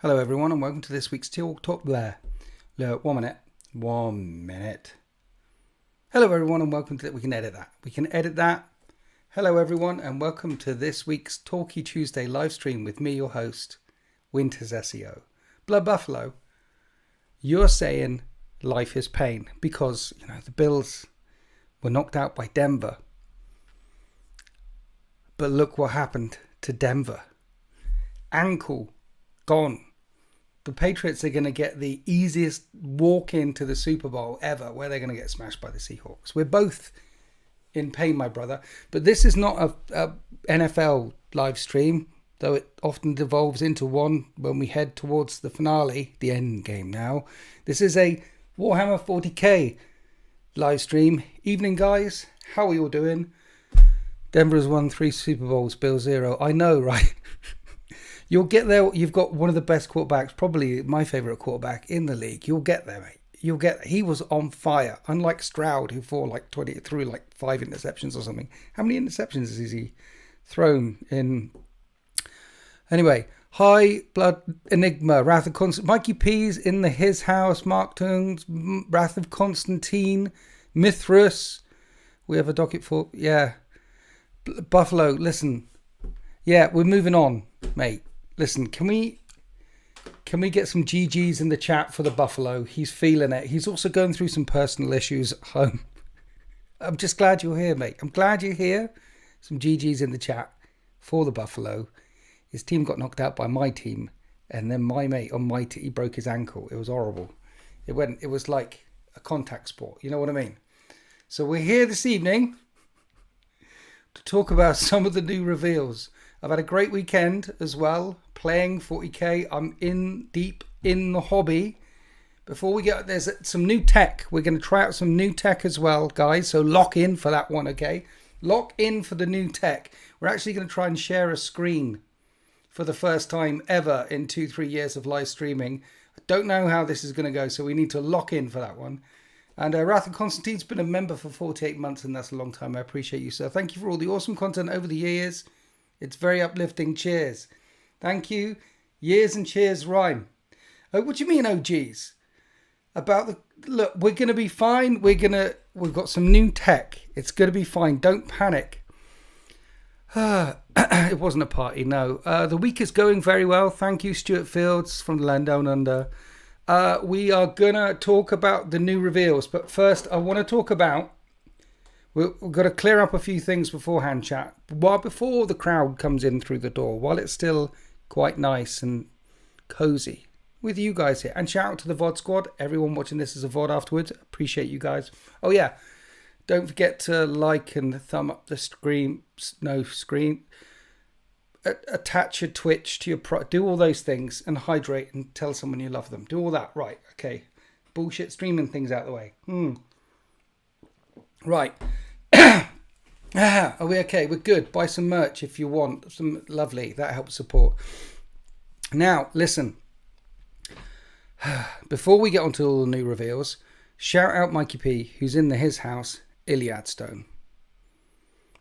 Hello everyone and welcome to this week's Talk Blair. Look, 1 minute. 1 minute. Hello everyone and welcome to... We can edit that. Hello everyone and welcome to this week's Talky Tuesday live stream with me, your host, Winter's SEO. Blood Buffalo, you're saying life is pain because, the Bills were knocked out by Denver. But look what happened to Denver. Ankle gone. The Patriots are going to get the easiest walk into the Super Bowl ever, where they're going to get smashed by the Seahawks. We're both in pain, my brother. But this is not a NFL live stream, though it often devolves into one when we head towards the finale, the end game now. This is a Warhammer 40k live stream. Evening, guys. How are you all doing? Denver has won 3 Super Bowls, Bill 0. I know, right? You'll get there. You've got one of the best quarterbacks, probably my favourite quarterback in the league. You'll get there, mate. He was on fire. Unlike Stroud, who threw 5 interceptions or something. How many interceptions has he thrown in? Anyway, hi, Blood Enigma, Wrath of Constantine, Mikey P's in his house, Mark Toons, Wrath of Constantine, Mithras. We have a docket for, Buffalo, listen. Yeah, we're moving on, mate. Listen, can we get some GGs in the chat for the Buffalo? He's feeling it. He's also going through some personal issues at home. I'm just glad you're here, mate. I'm glad you're here. Some GGs in the chat for the Buffalo. His team got knocked out by my team, and then my mate on my team, he broke his ankle. It was horrible. It was like a contact sport. You know what I mean? So we're here this evening to talk about some of the new reveals. I've had a great weekend as well, playing 40k. I'm deep in the hobby. Before we get, there's some new tech. We're going to try out some new tech as well, guys. So lock in for that one, okay? Lock in for the new tech. We're actually going to try and share a screen for the first time ever in 2-3 years of live streaming. I don't know how this is going to go, so we need to lock in for that one. And Wrath of Constantine's been a member for 48 months, and that's a long time. I appreciate you, sir. Thank you for all the awesome content over the years. It's very uplifting. Cheers. Thank you. Years and cheers rhyme. Oh, what do you mean, OGs? Look, we're going to be fine. We've got some new tech. It's going to be fine. Don't panic. It wasn't a party, no. The week is going very well. Thank you, Stuart Fields from the Land Down Under. We are going to talk about the new reveals. But first, I want to talk about... We've got to clear up a few things beforehand, chat. Before the crowd comes in through the door, while it's still quite nice and cozy with you guys here. And shout out to the VOD squad. Everyone watching this as a VOD afterwards. Appreciate you guys. Oh, yeah. Don't forget to like and thumb up the screen. Attach your Twitch to your... Do all those things and hydrate and tell someone you love them. Do all that. Right. Okay. Bullshit streaming things out of the way. Right. Are we okay? We're good. Buy some merch if you want. Some lovely. That helps support. Now, listen. Before we get onto all the new reveals, shout out Mikey P, who's in his house, Iliad Stone.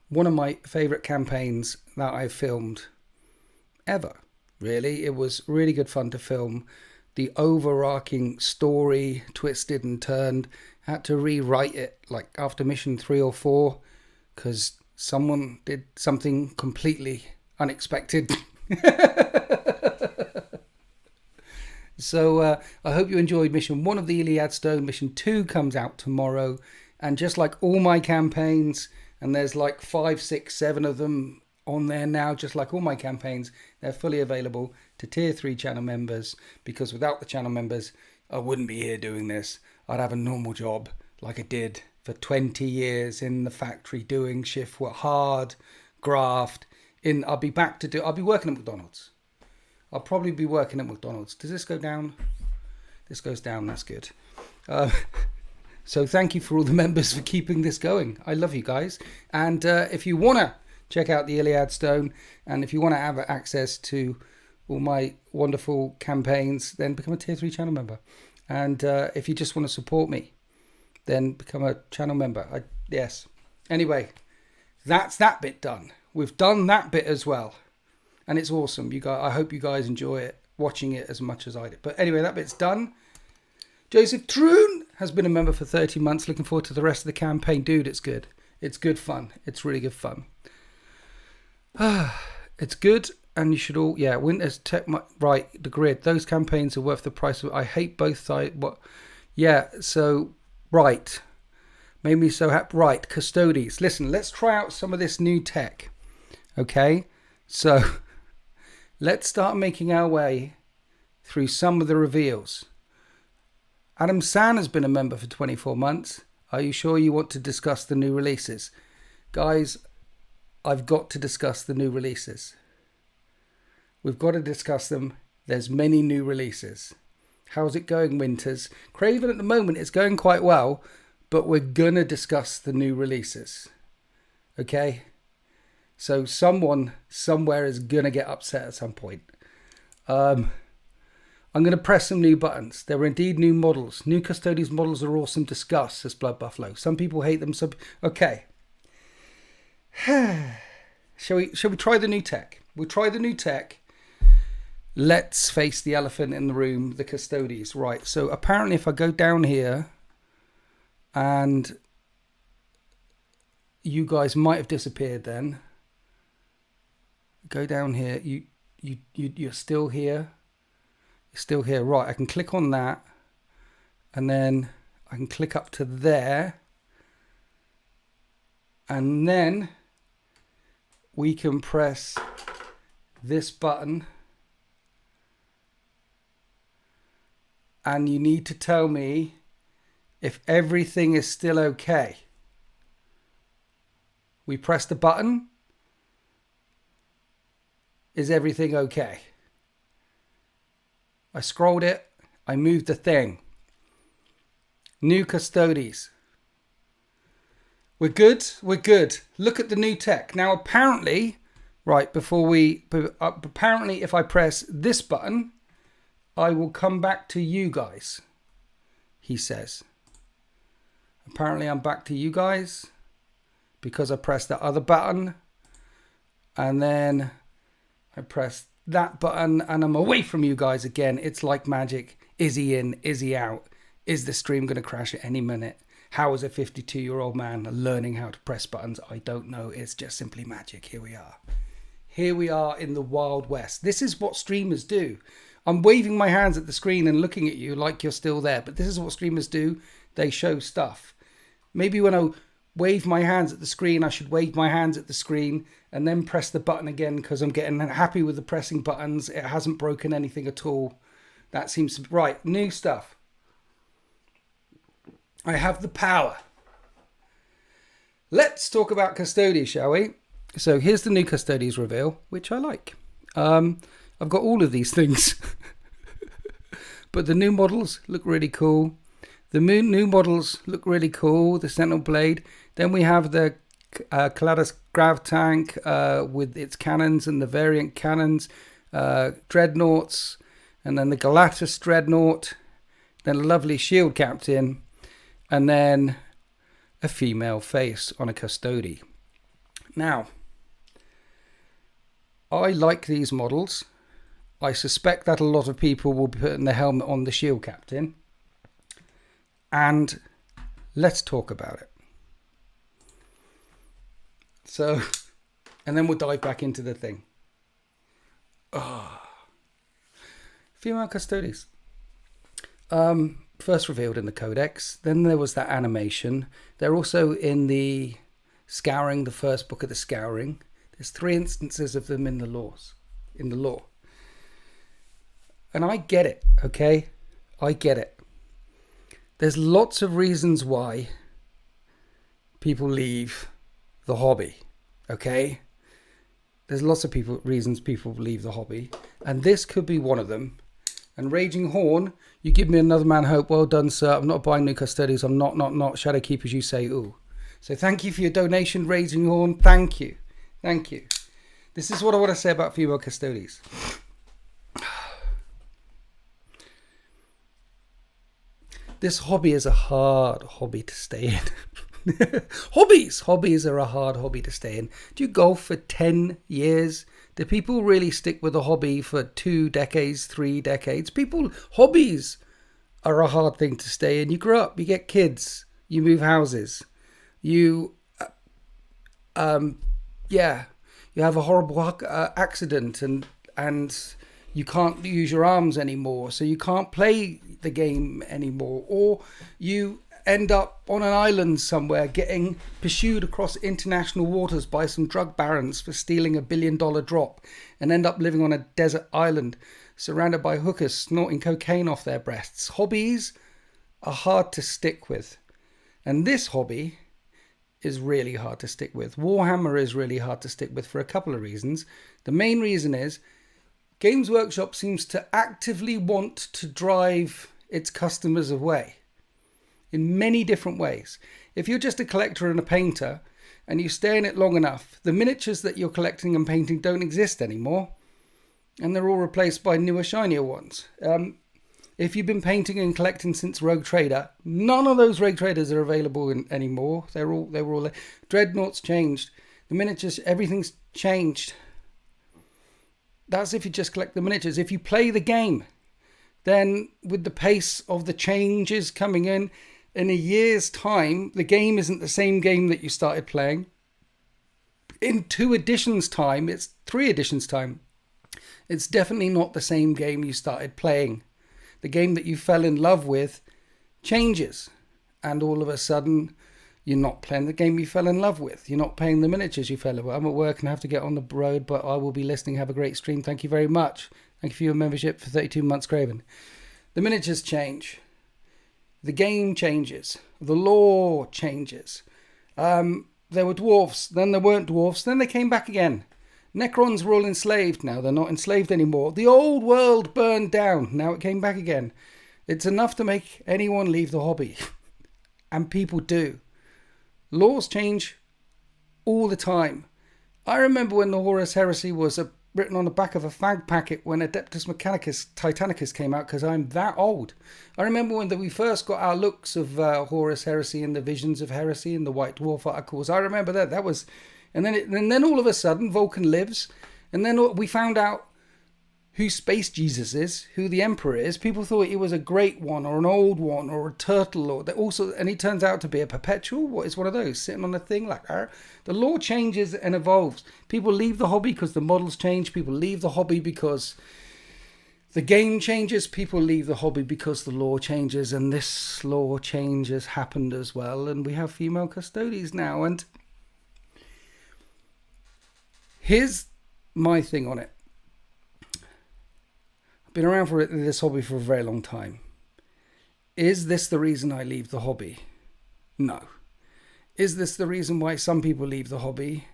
One of my favourite campaigns that I've filmed ever. Really. It was really good fun to film. The overarching story, twisted and turned. Had to rewrite it like after mission 3 or 4 because someone did something completely unexpected. So I hope you enjoyed mission 1 of the Iliad Stone. Mission 2 comes out tomorrow. And just like all my campaigns, and there's like 5, 6, 7 of them on there now, just like all my campaigns, they're fully available to tier 3 channel members, because without the channel members, I wouldn't be here doing this. I'd have a normal job like I did for 20 years in the factory doing shift work, hard graft. I'll be working at McDonald's. I'll probably be working at McDonald's. Does this go down? This goes down. That's good. So thank you for all the members for keeping this going. I love you guys. And if you want to check out the Iliad Stone, and if you want to have access to all my wonderful campaigns, then become a tier 3 channel member. And if you just want to support me, then become a channel member. Yes. Anyway, that's that bit done. We've done that bit as well. And it's awesome. I hope you guys enjoy it. watching it as much as I did. But anyway, that bit's done. Joseph Troon has been a member for 30 months. Looking forward to the rest of the campaign. Dude, it's good. It's good fun. It's really good fun. It's good, and you should all... Yeah, Winter's Tech... Right, the grid. Those campaigns are worth the price of... I hate both sides. What? Yeah, so... Right. Made me so happy. Right, Custodes. Listen, let's try out some of this new tech. Okay? So, let's start making our way through some of the reveals. Adam San has been a member for 24 months. Are you sure you want to discuss the new releases? Guys, I've got to discuss the new releases. We've got to discuss them. There's many new releases. How's it going, Winters? Craven at the moment is going quite well, but we're going to discuss the new releases. Okay? So someone somewhere is going to get upset at some point. I'm going to press some new buttons. There are indeed new models. New Custodes models are awesome. Discuss, says Blood Buffalo. Some people hate them. Okay. Shall we try the new tech? We'll try the new tech. Let's face the elephant in the room, the Custodes. Right, so apparently if I go down here, and you guys might have disappeared then. Go down here. You're still here. You're still here. Right, I can click on that, and then I can click up to there, and then we can press this button, and you need to tell me if everything is still okay. We press the button. Is everything okay? I scrolled it. I moved the thing. New Custodes. We're good. We're good. Look at the new tech. Now, apparently, right, apparently if I press this button, I will come back to you guys, he says. Apparently I'm back to you guys because I pressed that other button, and then I press that button and I'm away from you guys again. It's like magic. Is he in? Is he out? Is the stream going to crash at any minute? How is a 52-year-old man learning how to press buttons? I don't know. It's just simply magic. Here we are. Here we are in the Wild West. This is what streamers do. I'm waving my hands at the screen and looking at you like you're still there. But this is what streamers do. They show stuff. Maybe when I wave my hands at the screen, I should wave my hands at the screen and then press the button again because I'm getting happy with the pressing buttons. It hasn't broken anything at all. That seems to be right. New stuff. I have the power. Let's talk about Custodes, shall we? So here's the new Custodes reveal, which I like. I've got all of these things. But the new models look really cool. The new models look really cool. The Sentinel Blade. Then we have the Custodes Grav Tank with its cannons and the variant cannons. Dreadnoughts. And then the Galatus Dreadnought. Then a lovely shield captain. And then a female face on a Custode. Now, I like these models. I suspect that a lot of people will be putting the helmet on the shield captain. And let's talk about it. So, and then we'll dive back into the thing. Female Custodes. First revealed in the Codex. Then there was that animation. They're also in the Scouring, the first book of the Scouring. There's 3 instances of them in the laws, in the lore. And I get it, okay? I get it. There's lots of reasons why people leave the hobby, okay? There's lots of reasons people leave the hobby. And this could be one of them. And Raging Horn, you give me another man hope. Well done, sir. I'm not buying new Custodes. I'm not. Shadowkeep, as you say, ooh. So thank you for your donation, Raging Horn. Thank you. Thank you. This is what I want to say about female Custodes. This hobby is a hard hobby to stay in. Hobbies are a hard hobby to stay in. Do you golf for 10 years? Do people really stick with a hobby for 2 decades, 3 decades? Hobbies are a hard thing to stay in. You grow up, you get kids, you move houses, you you have a horrible accident and you can't use your arms anymore, so you can't play the game anymore, or you end up on an island somewhere getting pursued across international waters by some drug barons for stealing $1 billion drop, and end up living on a desert island surrounded by hookers snorting cocaine off their breasts. Hobbies are hard to stick with, and this hobby is really hard to stick with. Warhammer is really hard to stick with for a couple of reasons. The main reason is Games Workshop seems to actively want to drive its customers away in many different ways. If you're just a collector and a painter and you stay in it long enough, the miniatures that you're collecting and painting don't exist anymore, and they're all replaced by newer, shinier ones. If you've been painting and collecting since Rogue Trader, none of those Rogue Traders are available anymore. They were all there. Dreadnought's changed. The miniatures, everything's changed. That's if you just collect the miniatures. If you play the game, then with the pace of the changes coming in a year's time, the game isn't the same game that you started playing. In 2 editions time, it's 3 editions time, it's definitely not the same game you started playing. The game that you fell in love with changes, and all of a sudden you're not playing the game you fell in love with. You're not playing the miniatures you fell in love with. I'm at work and have to get on the road, but I will be listening. Have a great stream. Thank you very much. Thank you for your membership for 32 months, Craven. The miniatures change. The game changes. The lore changes. There were dwarfs, then there weren't dwarfs, then they came back again. Necrons were all enslaved, now they're not enslaved anymore. The old world burned down, now it came back again. It's enough to make anyone leave the hobby. And people do. Laws change all the time. I remember when the Horus Heresy was written on the back of a fag packet when Adeptus Mechanicus Titanicus came out, because I'm that old. I remember when we first got our looks of Horus Heresy and the Visions of Heresy and the White Dwarf articles. I remember that. That was... And then all of a sudden, Vulcan lives. And then we found out who Space Jesus is, who the Emperor is. People thought he was a great one or an old one or a turtle. And he turns out to be a perpetual. What is one of those? Sitting on a thing like that. The lore changes and evolves. People leave the hobby because the models change. People leave the hobby because the game changes. People leave the hobby because the lore changes. And this lore change has happened as well. And we have female Custodes now. And here's my thing on it. I've been around for this hobby for a very long time. Is this the reason I leave the hobby? No. Is this the reason why some people leave the hobby?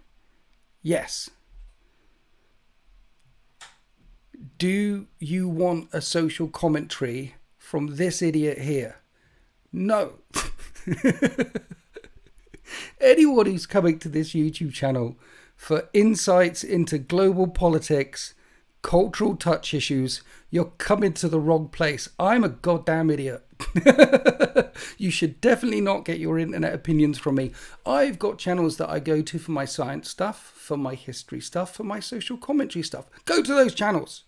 Yes. Do you want a social commentary from this idiot here? No. Anyone who's coming to this YouTube channel for insights into global politics, cultural touch issues, you're coming to the wrong place. I'm a goddamn idiot. You should definitely not get your internet opinions from me. I've got channels that I go to for my science stuff, for my history stuff, for my social commentary stuff. Go to those channels.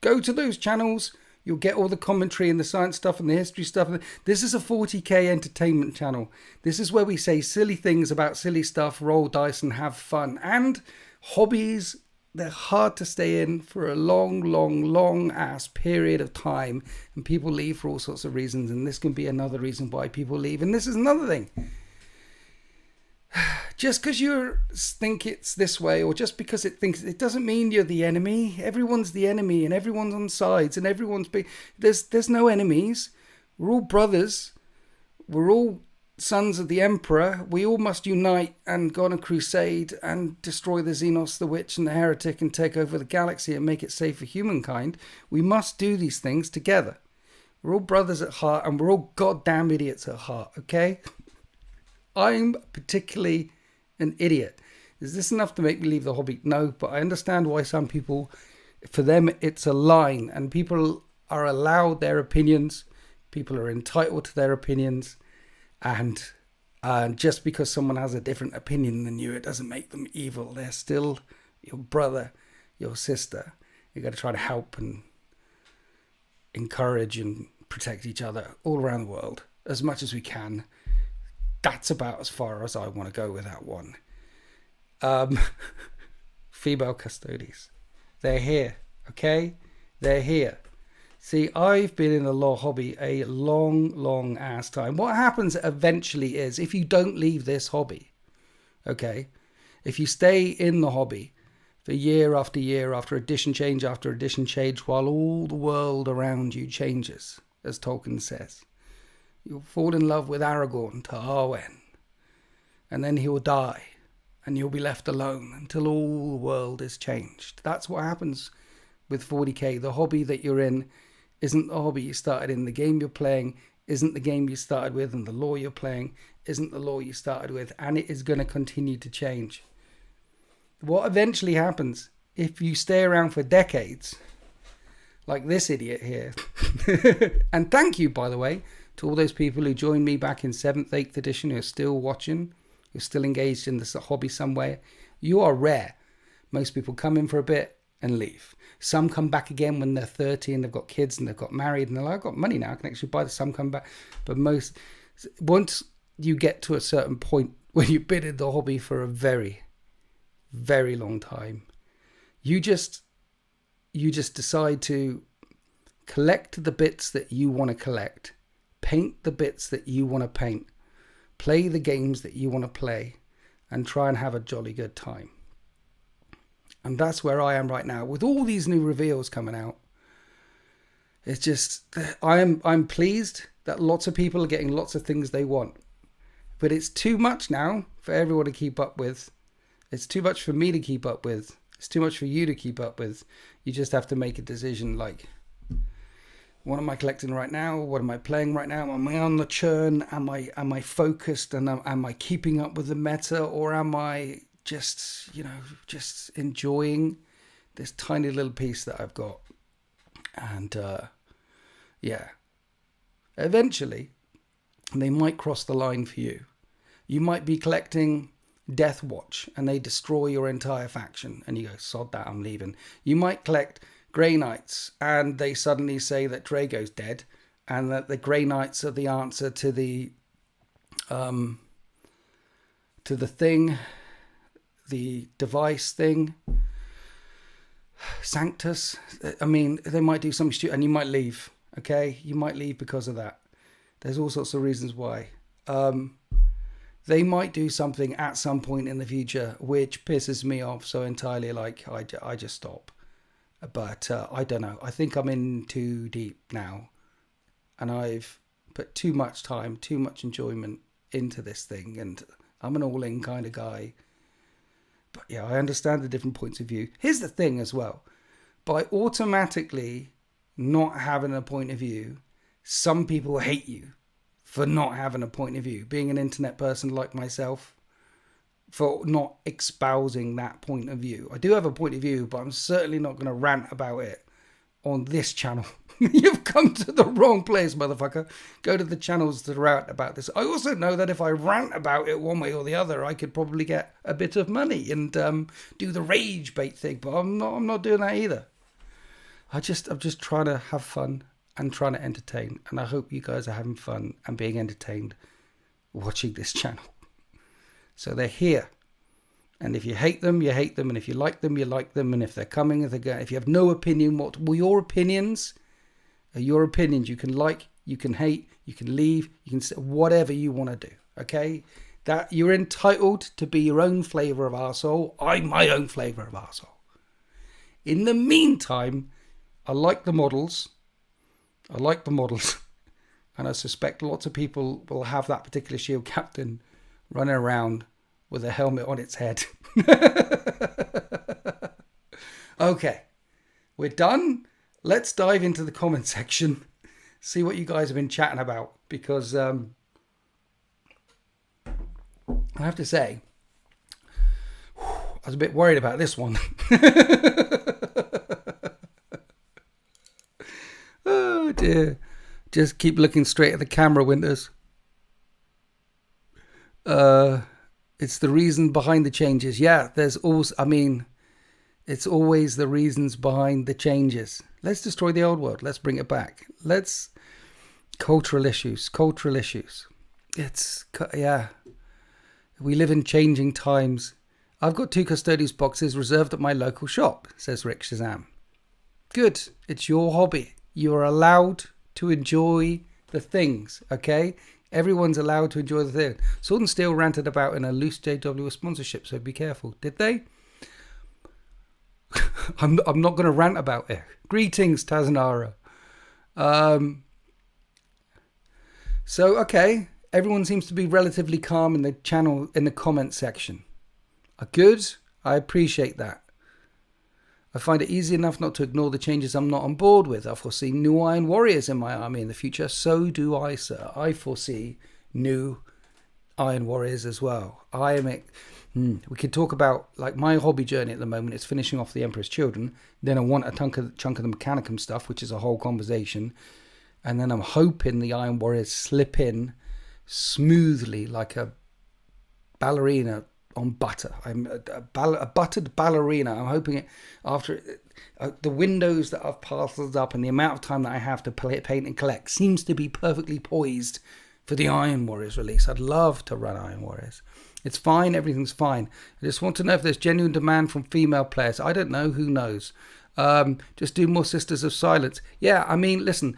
Go to those channels. You'll get all the commentary and the science stuff and the history stuff. This is a 40k entertainment channel. This is where we say silly things about silly stuff, roll dice and have fun. And hobbies, they're hard to stay in for a long ass period of time. And people leave for all sorts of reasons. And this can be another reason why people leave. And this is another thing. Just because you think it's this way, or just because it thinks, it doesn't mean you're the enemy. Everyone's the enemy, and everyone's on sides, and everyone's there's no enemies. We're all brothers. We're all sons of the Emperor. We all must unite and go on a crusade and destroy the Xenos, the Witch, and the Heretic, and take over the galaxy and make it safe for humankind. We must do these things together. We're all brothers at heart, and we're all goddamn idiots at heart. Okay. I'm particularly an idiot. Is this enough to make me leave the hobby? No, but I understand why some people, for them, it's a line, and people are allowed their opinions. People are entitled to their opinions, and just because someone has a different opinion than you, it doesn't make them evil. They're still your brother. your sister. You got to try to help and encourage and protect each other all around the world as much as we can. That's about as far as I want to go with that one. Female Custodes. They're here, okay? They're here. See, I've been in the law hobby a long ass time. What happens eventually is, if you don't leave this hobby, okay, if you stay in the hobby for year after year, after edition change after edition change, while all the world around you changes, as Tolkien says, you'll fall in love with Aragorn to Arwen, and then he'll die, and you'll be left alone until all the world is changed. That's what happens with 40k. The hobby that you're in isn't the hobby you started in. The game you're playing isn't the game you started with, and the lore you're playing isn't the lore you started with, and it is going to continue to change. What eventually happens, if you stay around for decades, like this idiot here, and thank you, by the way, to all those people who joined me back in 7th, 8th edition, who are still watching, who are still engaged in this hobby somewhere. You are rare. Most people come in for a bit and leave. Some come back again when they're 30 and they've got kids and they've got married and they're like, I've got money now, I can actually buy this. Some come back. But most, once you get to a certain point where you've been in the hobby for a very, very long time, you just decide to collect the bits that you want to collect, paint the bits that you want to paint, play the games that you want to play, and try and have a jolly good time. And that's where I am right now with all these new reveals coming out. It's just, I'm pleased that lots of people are getting lots of things they want, but it's too much now for everyone to keep up with. It's too much for me to keep up with. It's too much for you to keep up with. You just have to make a decision, like, what am I collecting right now? What am I playing right now? Am I on the churn? Am I focused? And am I keeping up with the meta? Or am I just enjoying this tiny little piece that I've got? And yeah, eventually they might cross the line for you. You might be collecting Death Watch and they destroy your entire faction and you go, sod that, I'm leaving. You might collect Grey Knights and they suddenly say that Drago's dead and that the Grey Knights are the answer to the thing, the device thing, Sanctus. I mean, they might do something stupid and you might leave, okay? You might leave because of that. There's all sorts of reasons why. They might do something at some point in the future which pisses me off so entirely, like I just stop. But I don't know. I think I'm in too deep now. And I've put too much time, too much enjoyment into this thing. And I'm an all-in kind of guy. But yeah, I understand the different points of view. Here's the thing as well. By automatically not having a point of view, some people hate you for not having a point of view. Being an internet person like myself, for not espousing that point of view. I do have a point of view, but I'm certainly not going to rant about it on this channel. You've come to the wrong place, motherfucker. Go to the channels to rant about this. I also know that if I rant about it one way or the other, I could probably get a bit of money and do the rage bait thing, but I'm not doing that either. I'm just trying to have fun and trying to entertain, and I hope you guys are having fun and being entertained watching this channel. So they're here, and if you hate them, you hate them, and if you like them, you like them, and if they're coming, if they're going, if you have no opinion, what well, your opinions are your opinions. You can like, you can hate, you can leave, you can say whatever you want to do. Okay, that you're entitled to be your own flavour of arsehole. I'm my own flavour of arsehole. In the meantime, I like the models. And I suspect lots of people will have that particular shield captain running around with a helmet on its head. Okay, we're done. Let's dive into the comment section, see what you guys have been chatting about, because I have to say, I was a bit worried about this one. Oh dear. Just keep looking straight at the camera, Winters. It's the reason behind the changes. Yeah, there's also, I mean, It's always the reasons behind the changes. Let's destroy the old world. Let's bring it back. Cultural issues. Yeah. We live in changing times. I've got 2 Custodes boxes reserved at my local shop, says Rick Shazam. Good. It's your hobby. You are allowed to enjoy the things, okay? Everyone's allowed to enjoy the thing. Sword and Steel ranted about in a loose JW sponsorship, so be careful. Did they? I'm not going to rant about it. Greetings, Tazanara. So, okay. Everyone seems to be relatively calm in the channel, in the comment section. Good. I appreciate that. I find it easy enough not to ignore the changes I'm not on board with. I foresee new Iron Warriors in my army in the future. So do I, sir. I foresee new Iron Warriors as well. We could talk about, like, my hobby journey at the moment is finishing off the Emperor's Children. Then I want a chunk of the Mechanicum stuff, which is a whole conversation. And then I'm hoping the Iron Warriors slip in smoothly like a ballerina on butter. I'm a buttered ballerina. I'm hoping it after the windows that I've parceled up and the amount of time that I have to paint and collect seems to be perfectly poised for the Iron Warriors release. I'd love to run Iron Warriors. It's fine. Everything's fine. I just want to know if there's genuine demand from female players. I don't know. Who knows? Just do more Sisters of Silence. Yeah, I mean, listen.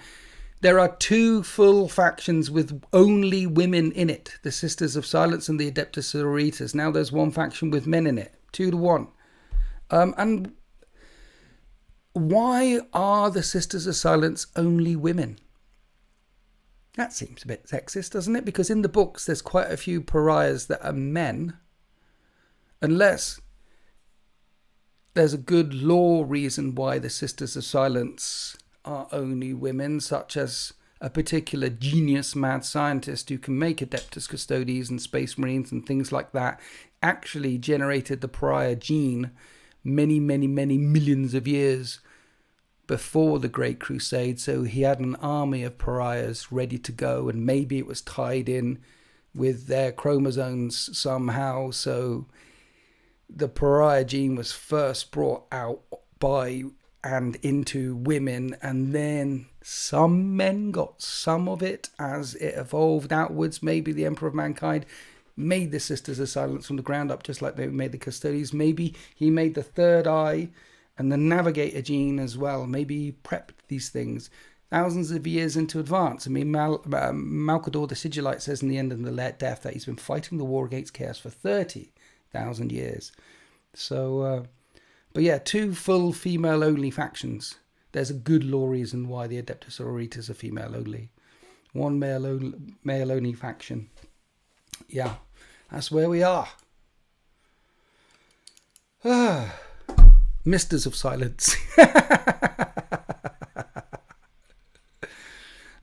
There are 2 full factions with only women in it. The Sisters of Silence and the Adeptus Sororitas. Now there's 1 faction with men in it. 2-1. And why are the Sisters of Silence only women? That seems a bit sexist, doesn't it? Because in the books, there's quite a few pariahs that are men. Unless there's a good law reason why the Sisters of Silence are only women, such as a particular genius mad scientist who can make Adeptus Custodes and Space Marines and things like that, actually generated the pariah gene many millions of years before the Great Crusade. So he had an army of pariahs ready to go, and maybe it was tied in with their chromosomes somehow. So the pariah gene was first brought out by and into women, and then some men got some of it as it evolved outwards. Maybe the Emperor of Mankind made the Sisters of Silence from the ground up, just like they made the Custodes. Maybe he made the Third Eye and the Navigator gene as well. Maybe he prepped these things thousands of years into advance. I mean, Malcador the Sigillite says in the End of the Death that he's been fighting the war against chaos for 30,000 years. So, but yeah, 2 full female-only factions. There's a good law reason why the Adeptus Sororitas are female-only. 1 male-only faction. Yeah, that's where we are. Misters of Silence.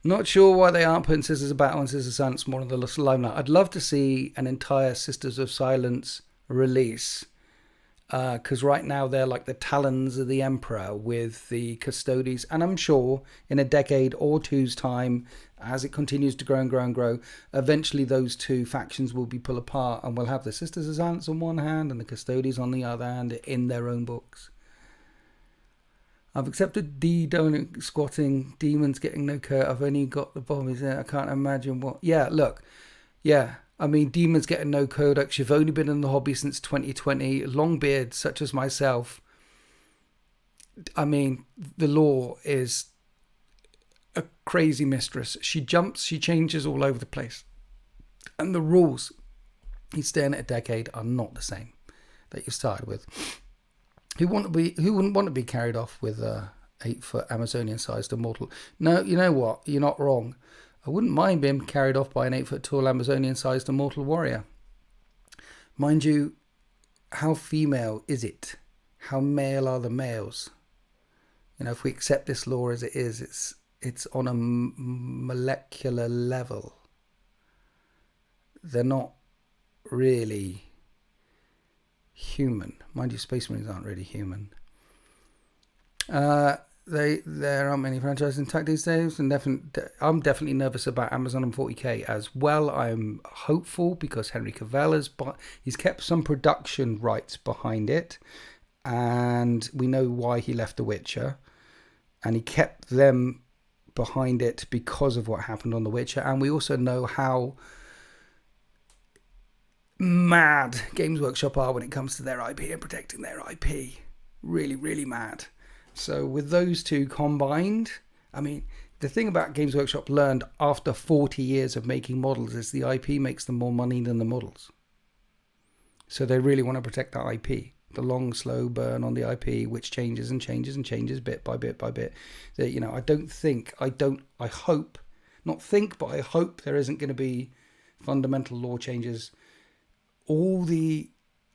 Not sure why they aren't putting Sisters of Battle and Sisters of Silence more on the limelight. I'd love to see an entire Sisters of Silence release. Because right now they're like the talons of the Emperor with the Custodes. And I'm sure in a decade or two's time, as it continues to grow and grow and grow, eventually those 2 factions will be pulled apart, and we'll have the Sisters of Silence on one hand and the Custodes on the other hand in their own books. I've accepted D-donut squatting, demons getting no curt. I've only got the bomb. I can't imagine what. Yeah, look. Yeah. I mean, demons getting no codex. You've only been in the hobby since 2020. Longbeard, such as myself. I mean, the law is a crazy mistress. She jumps, she changes all over the place. And the rules, he's staying at a decade, are not the same that you started with. Who wouldn't want to be carried off with a 8-foot Amazonian-sized immortal? No, you know what? You're not wrong. I wouldn't mind being carried off by an 8-foot tall Amazonian-sized immortal warrior. Mind you, how female is it? How male are the males? You know, if we accept this law as it is, it's on a molecular level. They're not really human. Mind you, Space Marines aren't really human. There aren't many franchises intact these days, and I'm definitely nervous about Amazon and 40k as well. I'm hopeful because Henry Cavill he's kept some production rights behind it, and we know why he left The Witcher, and he kept them behind it because of what happened on The Witcher, and we also know how mad Games Workshop are when it comes to their IP and protecting their IP. Really, really mad. So with those two combined, I mean, the thing about Games Workshop learned after 40 years of making models is the IP makes them more money than the models. So they really want to protect that IP. The long, slow burn on the IP, which changes and changes and changes bit by bit by bit. So, you know, I hope, not think, but I hope there isn't going to be fundamental law changes. All the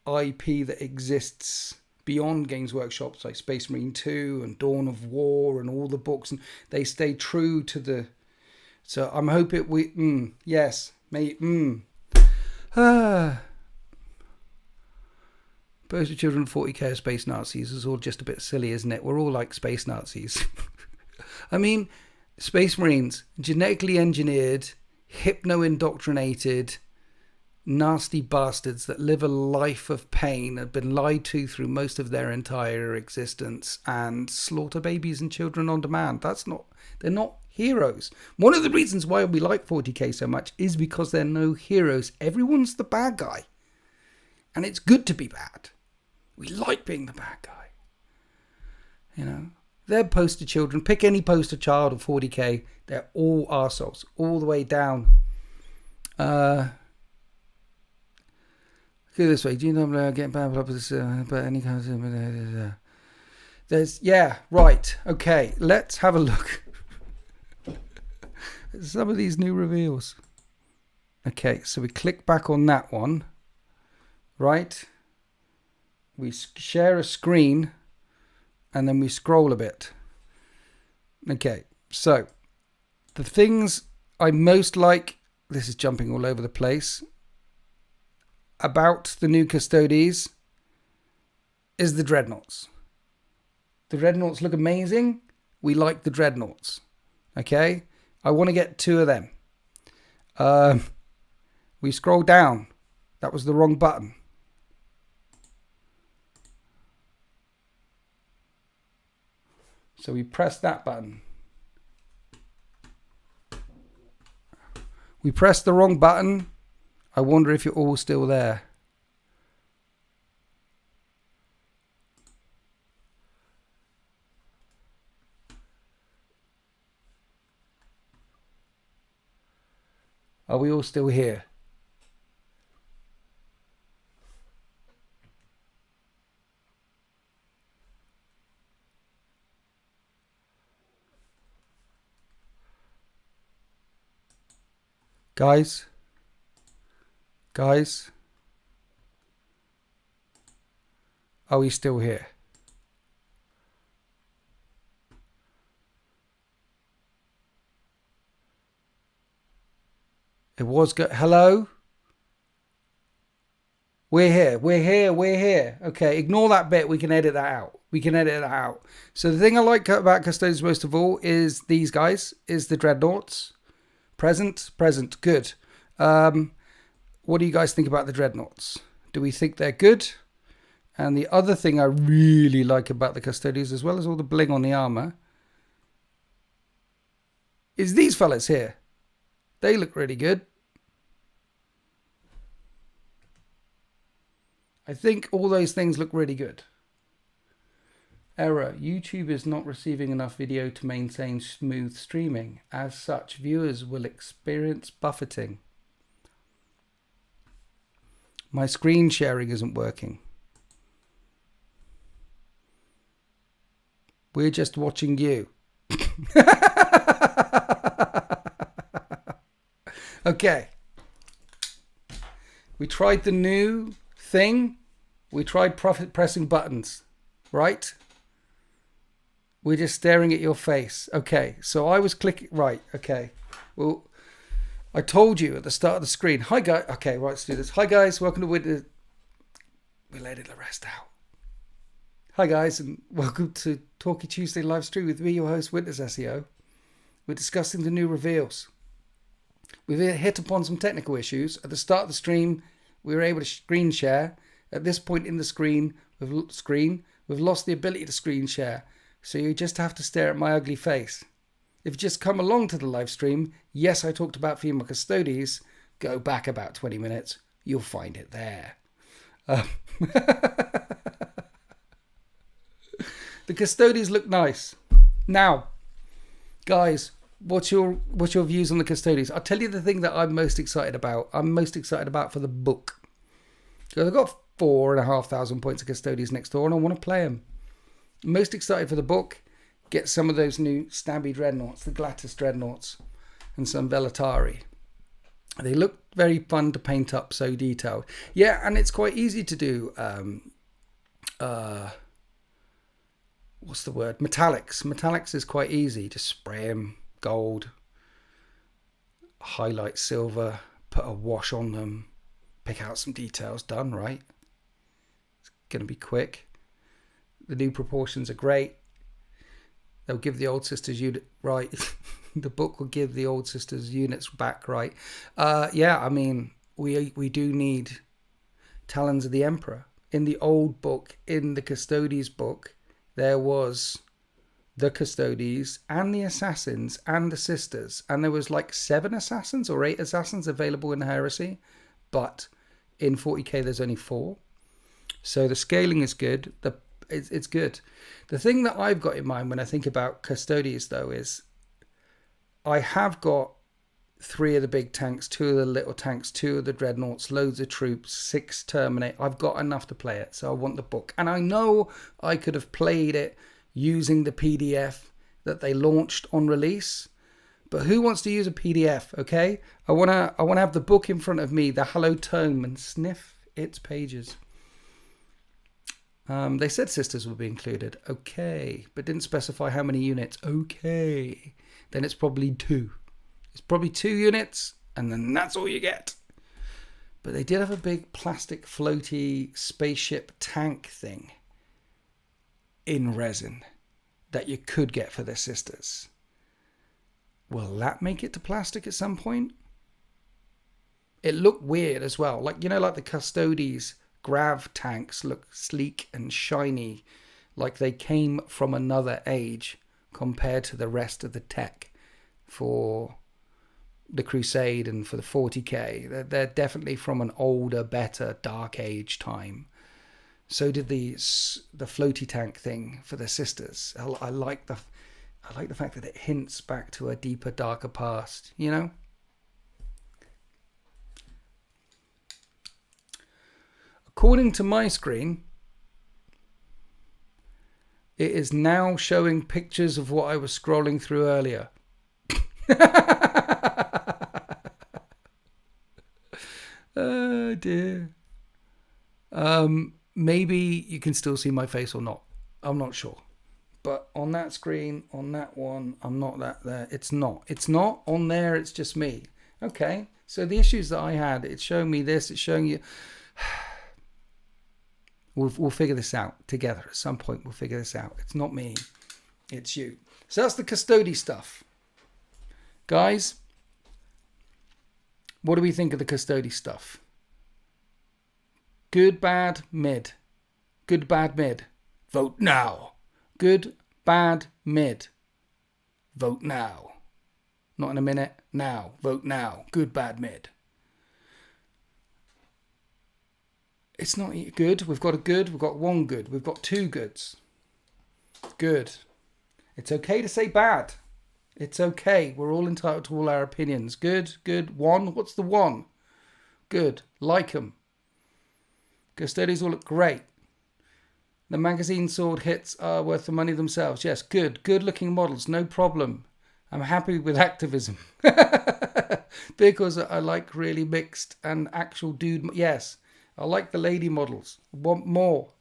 IP that exists beyond Games Workshops, like Space Marine 2 and Dawn of War and all the books, and they stay true to the... So I'm hoping yes, Poster Children 40k of Space Nazis is all just a bit silly, isn't it? We're all like space Nazis. I mean, Space Marines, genetically engineered, hypno-indoctrinated, nasty bastards that live a life of pain, have been lied to through most of their entire existence, and slaughter babies and children on demand. They're not heroes. One of the reasons why we like 40k so much is because they're no heroes. Everyone's the bad guy. And it's good to be bad. We like being the bad guy. You know, they're poster children. Pick any poster child of 40k. They're all arseholes, all the way down. Go this way. Do you know getting bad up with this? But any kind of there's right. Okay, let's have a look. Some of these new reveals. Okay, so we click back on that one. Right, we share a screen and then we scroll a bit. Okay, so the things I most like, this is jumping all over the place, about the new Custodes is the dreadnoughts. The dreadnoughts look amazing. We like the dreadnoughts. Okay, I want to get 2 of them. We scroll down. That was the wrong button. So we press that button. We pressed the wrong button. I wonder if you're all still there. Are we all still here? Guys, are we still here? It was good. Hello? We're here. Okay, ignore that bit. We can edit that out. So the thing I like about Custodes most of all is these guys, is the dreadnoughts. Present, good. What do you guys think about the dreadnoughts? Do we think they're good? And the other thing I really like about the Custodes, as well as all the bling on the armor, is these fellas here. They look really good. I think all those things look really good. Error. YouTube is not receiving enough video to maintain smooth streaming. As such, viewers will experience buffeting. My screen sharing isn't working. We're just watching you. Okay. We tried the new thing. We tried pressing buttons, right? We're just staring at your face. Okay, so I was clicking... Right, okay. Well, I told you at the start of the screen. Hi, guys. Okay, right, let's do this. Hi, guys. Welcome to Witness... We'll edit the rest out. Hi, guys, and welcome to Talkie Tuesday live stream with me, your host, Witness SEO. We're discussing the new reveals. We've hit upon some technical issues. At the start of the stream, we were able to screen share. At this point in the screen, we've We've lost the ability to screen share, so you just have to stare at my ugly face. If you just come along to the live stream, yes, I talked about female Custodes. Go back about 20 minutes. You'll find it there. The Custodes look nice. Now, guys, what's your views on the Custodes? I'll tell you the thing that I'm most excited about. I'm most excited about for the book. So I've got 4,500 points of Custodes next door, and I want to play them. Most excited for the book. Get some of those new Stabby Dreadnoughts, the Glatis Dreadnoughts, and some Velatari. They look very fun to paint up, so detailed. Yeah, and it's quite easy to do. What's the word? Metallics. Metallics is quite easy. Just spray them gold, highlight silver, put a wash on them, pick out some details. Done, right? It's going to be quick. The new proportions are great. They'll give the old sisters unit right. The book will give the old sisters units back right. Yeah, I mean, we do need Talons of the Emperor. In the old book, in the Custodes book, there was the Custodes and the Assassins and the Sisters. And there was like 7 Assassins or 8 Assassins available in the Heresy. But in 40k, there's only 4. So the scaling is good. It's good. The thing that I've got in mind when I think about Custodes, though, is I have got 3 of the big tanks, 2 of the little tanks, 2 of the dreadnoughts, loads of troops, 6 Terminate. I've got enough to play it, so I want the book. And I know I could have played it using the PDF that they launched on release, but who wants to use a PDF? Okay, I wanna have the book in front of me, the hallowed tome, and sniff its pages. They said Sisters would be included. Okay. But didn't specify how many units. Okay. Then it's probably 2. It's probably 2 units, and then that's all you get. But they did have a big plastic floaty spaceship tank thing in resin that you could get for their Sisters. Will that make it to plastic at some point? It looked weird as well. Like, you know, like the Custodes Grav tanks look sleek and shiny, like they came from another age compared to the rest of the tech for the Crusade and for the 40k. They're definitely from an older, better, dark age time. So did the floaty tank thing for the Sisters. I like the fact that it hints back to a deeper, darker past, you know? According to my screen, it is now showing pictures of what I was scrolling through earlier. Oh dear. Maybe you can still see my face or not. I'm not sure. But on that screen, on that one, I'm not that there. It's not. It's not on there. It's just me. Okay. So the issues that I had, it's showing me this. It's showing you. We'll figure this out together. At some point, we'll figure this out. It's not me. It's you. So that's the Custodes stuff. Guys, what do we think of the Custodes stuff? Good, bad, mid. Good, bad, mid. Vote now. Good, bad, mid. Vote now. Not in a minute. Now. Vote now. Good, bad, mid. It's not good. We've got a good. We've got 1 good. We've got 2 goods. Good. It's okay to say bad. It's okay. We're all entitled to all our opinions. Good. Good. 1. What's the 1? Good. Like them. Custodes all look great. The magazine sword hits are worth the money themselves. Yes. Good. Good looking models. No problem. I'm happy with activism. Because I like really mixed and actual dude. Yes. I like the lady models. Want more.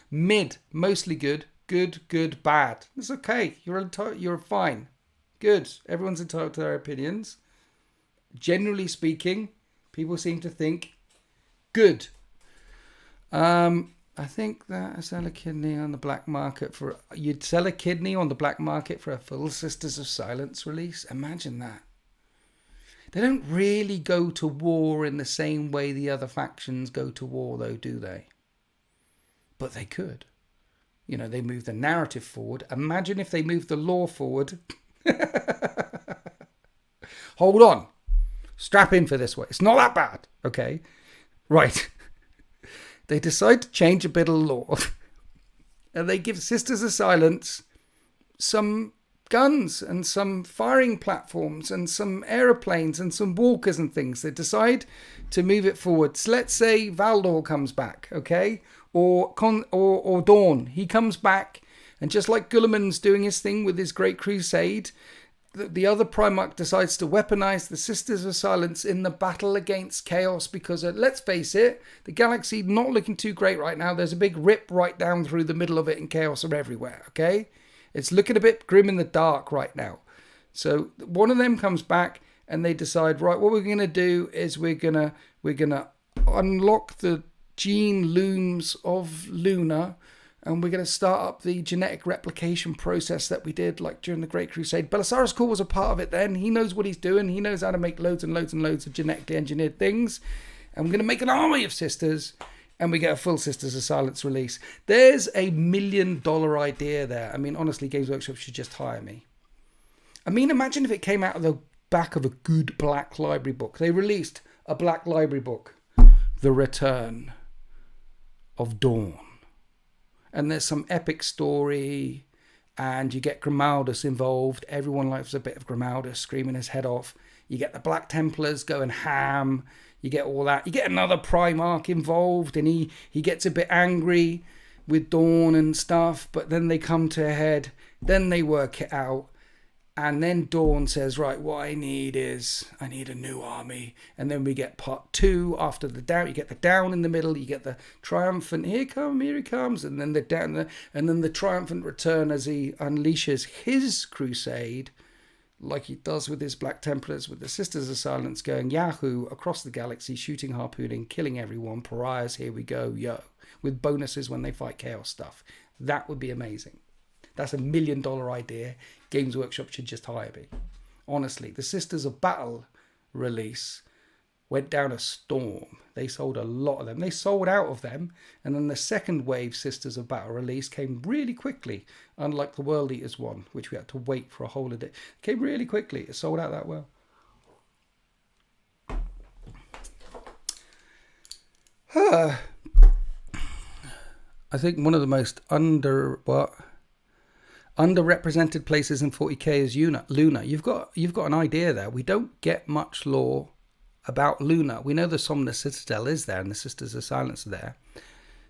Mid, mostly good. Good, good, bad. It's okay. You're fine. Good. Everyone's entitled to their opinions. Generally speaking, people seem to think good. I think that I sell a kidney on the black market for... You'd sell a kidney on the black market for a full Sisters of Silence release? Imagine that. They don't really go to war in the same way the other factions go to war, though, do they? But they could. You know, they move the narrative forward. Imagine if they move the lore forward. Hold on. Strap in for this one. It's not that bad. Okay. Right. They decide to change a bit of lore. And they give Sisters of Silence some guns and some firing platforms and some aeroplanes and some walkers and things. They decide to move it forward. So let's say Valdor comes back, okay? Or Dawn. He comes back, and just like Guilliman's doing his thing with his Great Crusade, the other Primarch decides to weaponize the Sisters of Silence in the battle against Chaos, because let's face it, the galaxy not looking too great right now. There's a big rip right down through the middle of it, and Chaos are everywhere, okay? It's looking a bit grim in the dark right now. So one of them comes back, and they decide, right, what we're going to do is we're gonna unlock the gene looms of Luna, and we're going to start up the genetic replication process that we did like during the Great Crusade. Belisarius Cawl was a part of it then. He knows what he's doing. He knows how to make loads and loads and loads of genetically engineered things. And we're going to make an army of sisters, and we get a full Sisters of Silence release. There's $1 million idea there. I mean, honestly, Games Workshop should just hire me. I mean, imagine if it came out of the back of a good black library book. They released a black library book, The Return of Dawn. And there's some epic story, and you get Grimaldus involved. Everyone likes a bit of Grimaldus screaming his head off. You get the Black Templars going ham. You get all that. You get another Primarch involved, and he gets a bit angry with Dawn and stuff, but then they come to a head. Then they work it out. And then Dawn says, right, what I need a new army. And then we get part 2 after the down. You get the down in the middle. You get the triumphant, here he comes. And then the down, and then the triumphant return as he unleashes his crusade, like he does with his Black Templars, with the Sisters of Silence going Yahoo across the galaxy, shooting, harpooning, killing everyone. Pariahs, here we go, yo. With bonuses when they fight chaos stuff. That would be amazing. That's $1 million idea. Games Workshop should just hire me. Honestly, the Sisters of Battle release went down a storm. They sold a lot of them. They sold out of them. And then the second wave Sisters of Battle release came really quickly. Unlike the World Eaters one, which we had to wait for a whole day. It came really quickly. It sold out that well. I think one of the most underrepresented places in 40k is Luna. You've got an idea there. We don't get much lore about Luna. We know the Somnus Citadel is there, and the Sisters of Silence are there.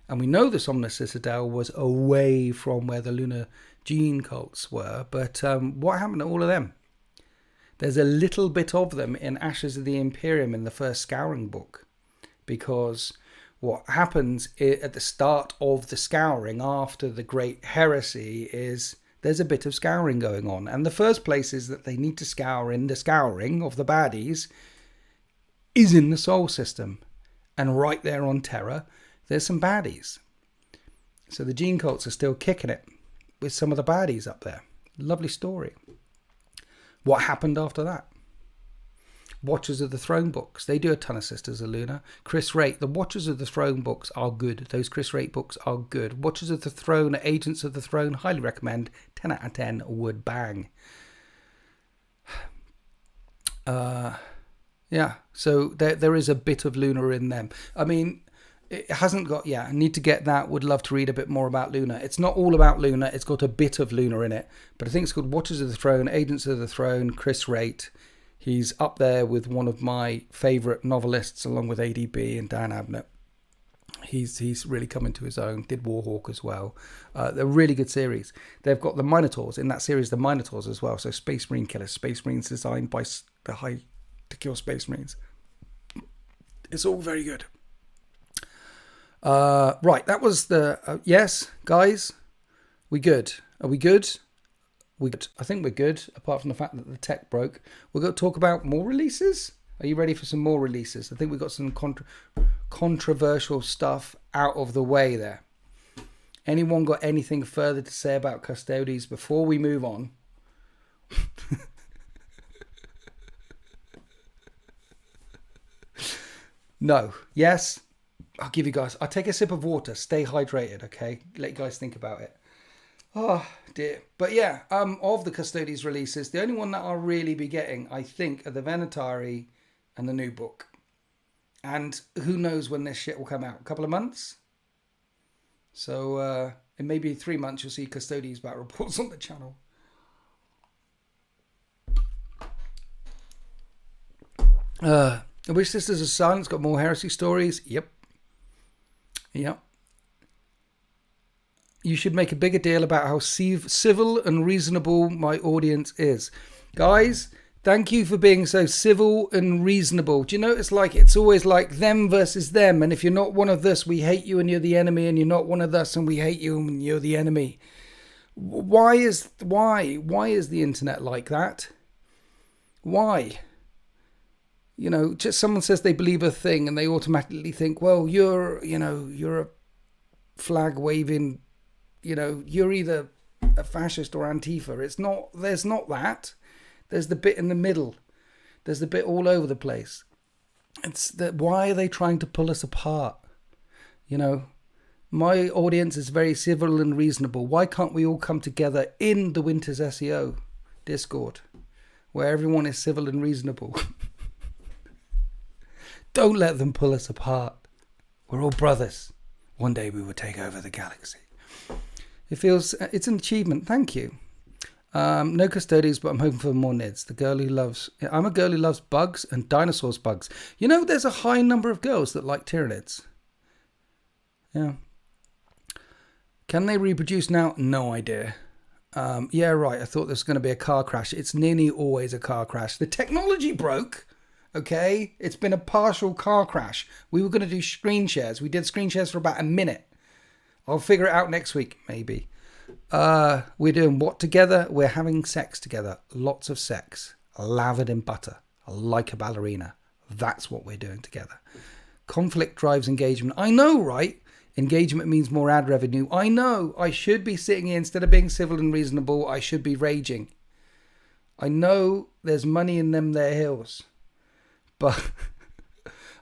And we know the Somnus Citadel was away from where the Luna gene cults were. But what happened to all of them? There's a little bit of them in Ashes of the Imperium in the first Scouring book. Because what happens at the start of the Scouring after the Great Heresy is there's a bit of scouring going on. And the first places that they need to scour in the scouring of the baddies is in the Sol system. And right there on Terra, there's some baddies. So the gene cults are still kicking it with some of the baddies up there. Lovely story. What happened after that? Watchers of the Throne books. They do a ton of Sisters of Luna. Chris Rate. The Watchers of the Throne books are good. Those Chris Rate books are good. Watchers of the Throne, Agents of the Throne, highly recommend. 10 out of 10 would bang. Yeah, so there is a bit of Luna in them. I mean, it hasn't got, I need to get that. Would love to read a bit more about Luna. It's not all about Luna. It's got a bit of Luna in it. But I think it's called Watchers of the Throne, Agents of the Throne, Chris Rate. He's up there with one of my favourite novelists, along with ADB and Dan Abnett. He's really come into his own. Did Warhawk as well. They're a really good series. They've got the Minotaurs in that series. The Minotaurs as well. So Space Marine killers. Space Marines designed by the High to kill Space Marines. It's all very good. Right, that was the yes, guys. We good? Are we good? I think we're good, apart from the fact that the tech broke. We're going to talk about more releases. Are you ready for some more releases? I think we've got some controversial stuff out of the way there. Anyone got anything further to say about Custodes before we move on? No. Yes? I'll give you guys... I'll take a sip of water. Stay hydrated, okay? Let you guys think about it. Oh dear. But yeah, of the Custodes releases, the only one that I'll really be getting, I think, are the Venatari and the new book. And who knows when this shit will come out? A couple of months? So in maybe 3 months you'll see Custodes battle reports on the channel. I Wish Sisters of Silence got more heresy stories. Yep. You should make a bigger deal about how civil and reasonable my audience is. Guys, thank you for being so civil and reasonable. Do you notice, like, it's always like them versus them, and if you're not one of this, we hate you and you're the enemy, and you're not one of us and we hate you and you're the enemy. Why is the internet like that? Why? You know, just someone says they believe a thing and they automatically think, well, you're a flag waving, you're either a fascist or Antifa. There's not that. There's the bit in the middle. There's the bit all over the place. It's that, why are they trying to pull us apart? My audience is very civil and reasonable. Why can't we all come together in the Winters SEO Discord, where everyone is civil and reasonable? Don't let them pull us apart. We're all brothers. One day we will take over the galaxy. It's an achievement. Thank you. No Custodes, but I'm hoping for more Nids. I'm a girl who loves bugs and dinosaurs bugs. There's a high number of girls that like Tyranids. Yeah. Can they reproduce now? No idea. Yeah, right. I thought there was going to be a car crash. It's nearly always a car crash. The technology broke. Okay, it's been a partial car crash. We were going to do screen shares. We did screen shares for about a minute. I'll figure it out next week, maybe. We're doing what together? We're having sex together. Lots of sex. Lathered in butter. Like a ballerina. That's what we're doing together. Conflict drives engagement. I know, right? Engagement means more ad revenue. I know. I should be sitting here, instead of being civil and reasonable, I should be raging. I know there's money in them there hills. But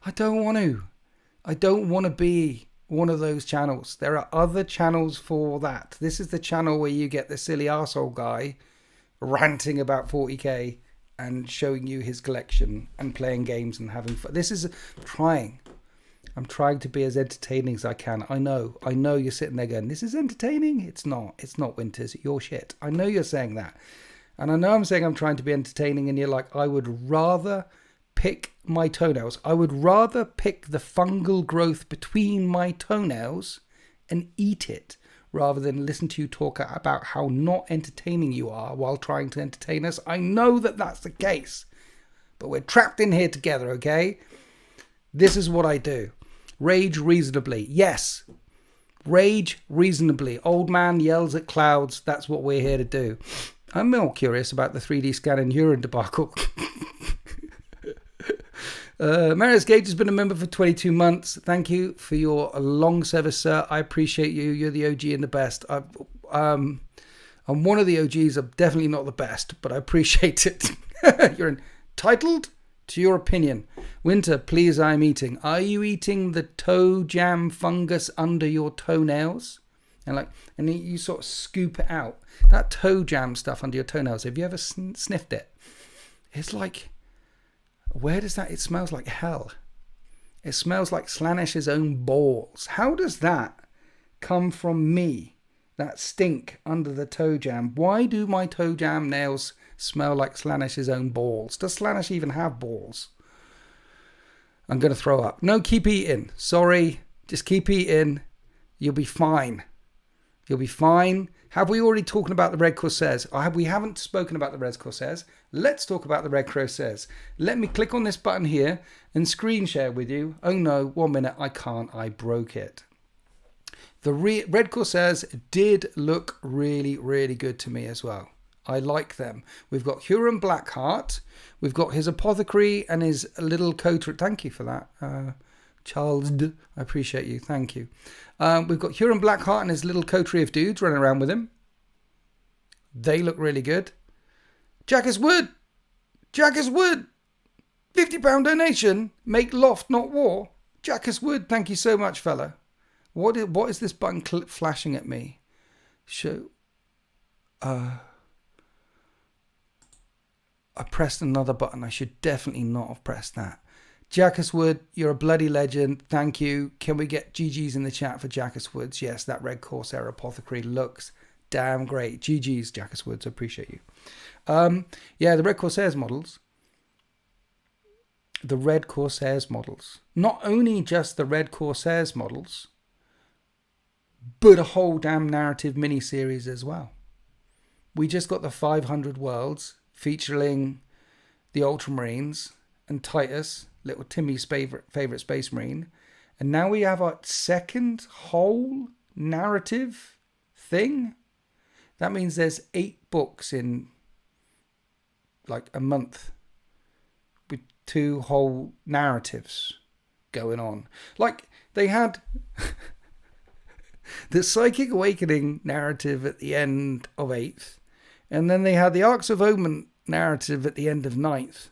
I don't want to. I don't want to be one of those channels. There are other channels for that. This is the channel where you get the silly arsehole guy ranting about 40k and showing you his collection and playing games and having fun. I'm trying to be as entertaining as I can. I know you're sitting there going, this is entertaining. It's not Winters. You're shit. I know you're saying that. And I know I'm saying I'm trying to be entertaining, and you're like, I would rather pick my toenails. I would rather pick the fungal growth between my toenails and eat it, rather than listen to you talk about how not entertaining you are while trying to entertain us. I know that that's the case, but we're trapped in here together, okay? This is what I do. Rage reasonably. Yes. Rage reasonably. Old man yells at clouds. That's what we're here to do. I'm more curious about the 3D scanning urine debacle. Marius Gage has been a member for 22 months. Thank you for your long service, sir. I appreciate you. You're the OG and the best. I'm one of the OGs. I'm definitely not the best, but I appreciate it. You're entitled to your opinion. Winter, please, I'm eating. Are you eating the toe jam fungus under your toenails? And you sort of scoop it out. That toe jam stuff under your toenails, have you ever sniffed it? It's like... Where does that... It smells like hell. It smells like Slanesh's own balls. How does that come from me? That stink under the toe jam. Why do my toe jam nails smell like Slanesh's own balls? Does Slanesh even have balls? I'm going to throw up. No, keep eating. Sorry. Just keep eating. You'll be fine. You'll be fine. Have we already talked about the Red Corsairs? We haven't spoken about the Red Corsairs. Let's talk about the Red Corsairs. Let me click on this button here and screen share with you. Oh no, 1 minute. I can't. I broke it. The Red Corsairs did look really, really good to me as well. I like them. We've got Huron Blackheart. We've got his apothecary and his little coterie. Thank you for that. Charles, I appreciate you. Thank you. We've got Huron Blackheart and his little coterie of dudes running around with him. They look really good. Jackus Wood. Jackus Wood. £50 donation. Make loft, not war. Jackus Wood, thank you so much, fella. What is this button flashing at me? Show. I pressed another button. I should definitely not have pressed that. Jackus Wood, you're a bloody legend. Thank you. Can we get GG's in the chat for Jackus Woods? Yes, that red Corsair Apothecary looks damn great. GG's, Jackus Woods. I appreciate you. Yeah, the red Corsairs models. The red Corsairs models. Not only just the red Corsairs models, but a whole damn narrative mini-series as well. We just got the 500 Worlds featuring the Ultramarines and Titus, little Timmy's favorite Space Marine. And now we have our second whole narrative thing. That means there's 8 books in like a month with 2 whole narratives going on. Like they had the Psychic Awakening narrative at the end of 8th. And then they had the Arcs of Omen narrative at the end of 9th.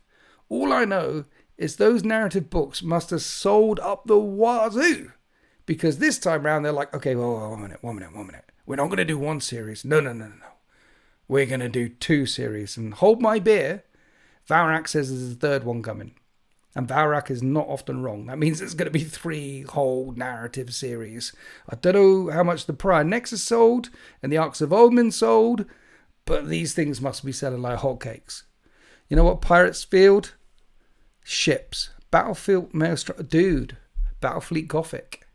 All I know is those narrative books must have sold up the wazoo. Because this time around, they're like, okay, well, 1 minute. We're not going to do 1 series. No. We're going to do 2 series. And hold my beer, Varac says there's a 3rd one coming. And Varac is not often wrong. That means it's going to be 3 whole narrative series. I don't know how much the Prior Nexus sold and the Arcs of Omen sold, but these things must be selling like hotcakes. You know what Pirates Field? Ships. Battlefield Maelstrom. Dude, Battlefleet Gothic.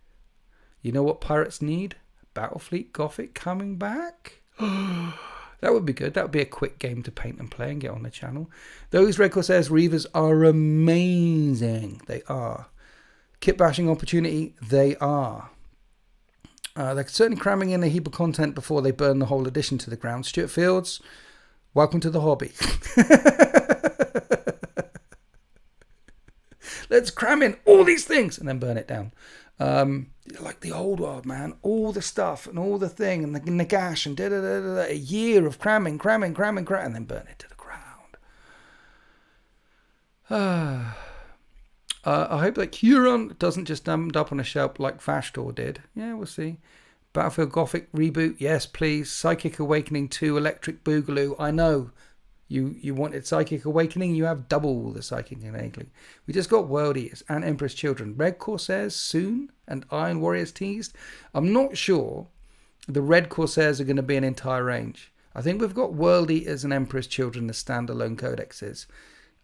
You know what Pirates need? Battlefleet Gothic coming back? That would be good. That would be a quick game to paint and play and get on the channel. Those Red Corsairs Reavers are amazing. They are. Kit bashing opportunity? They are. They're certainly cramming in a heap of content before they burn the whole edition to the ground. Stuart Fields, welcome to the hobby. Let's cram in all these things and then burn it down. Like the old world, man. All the stuff and all the thing and the Nagash and da-da-da-da-da. A year of cramming, and then burn it to the ground. I hope that Huron doesn't just end up on a shelf like Vashtor did. Yeah, we'll see. Battlefield Gothic reboot. Yes, please. Psychic Awakening 2 Electric Boogaloo. I know. You wanted Psychic Awakening, you have double the Psychic Awakening. We just got World Eaters and Emperor's Children. Red Corsairs soon and Iron Warriors teased. I'm not sure the Red Corsairs are going to be an entire range. I think we've got World Eaters and Emperor's Children as standalone codexes.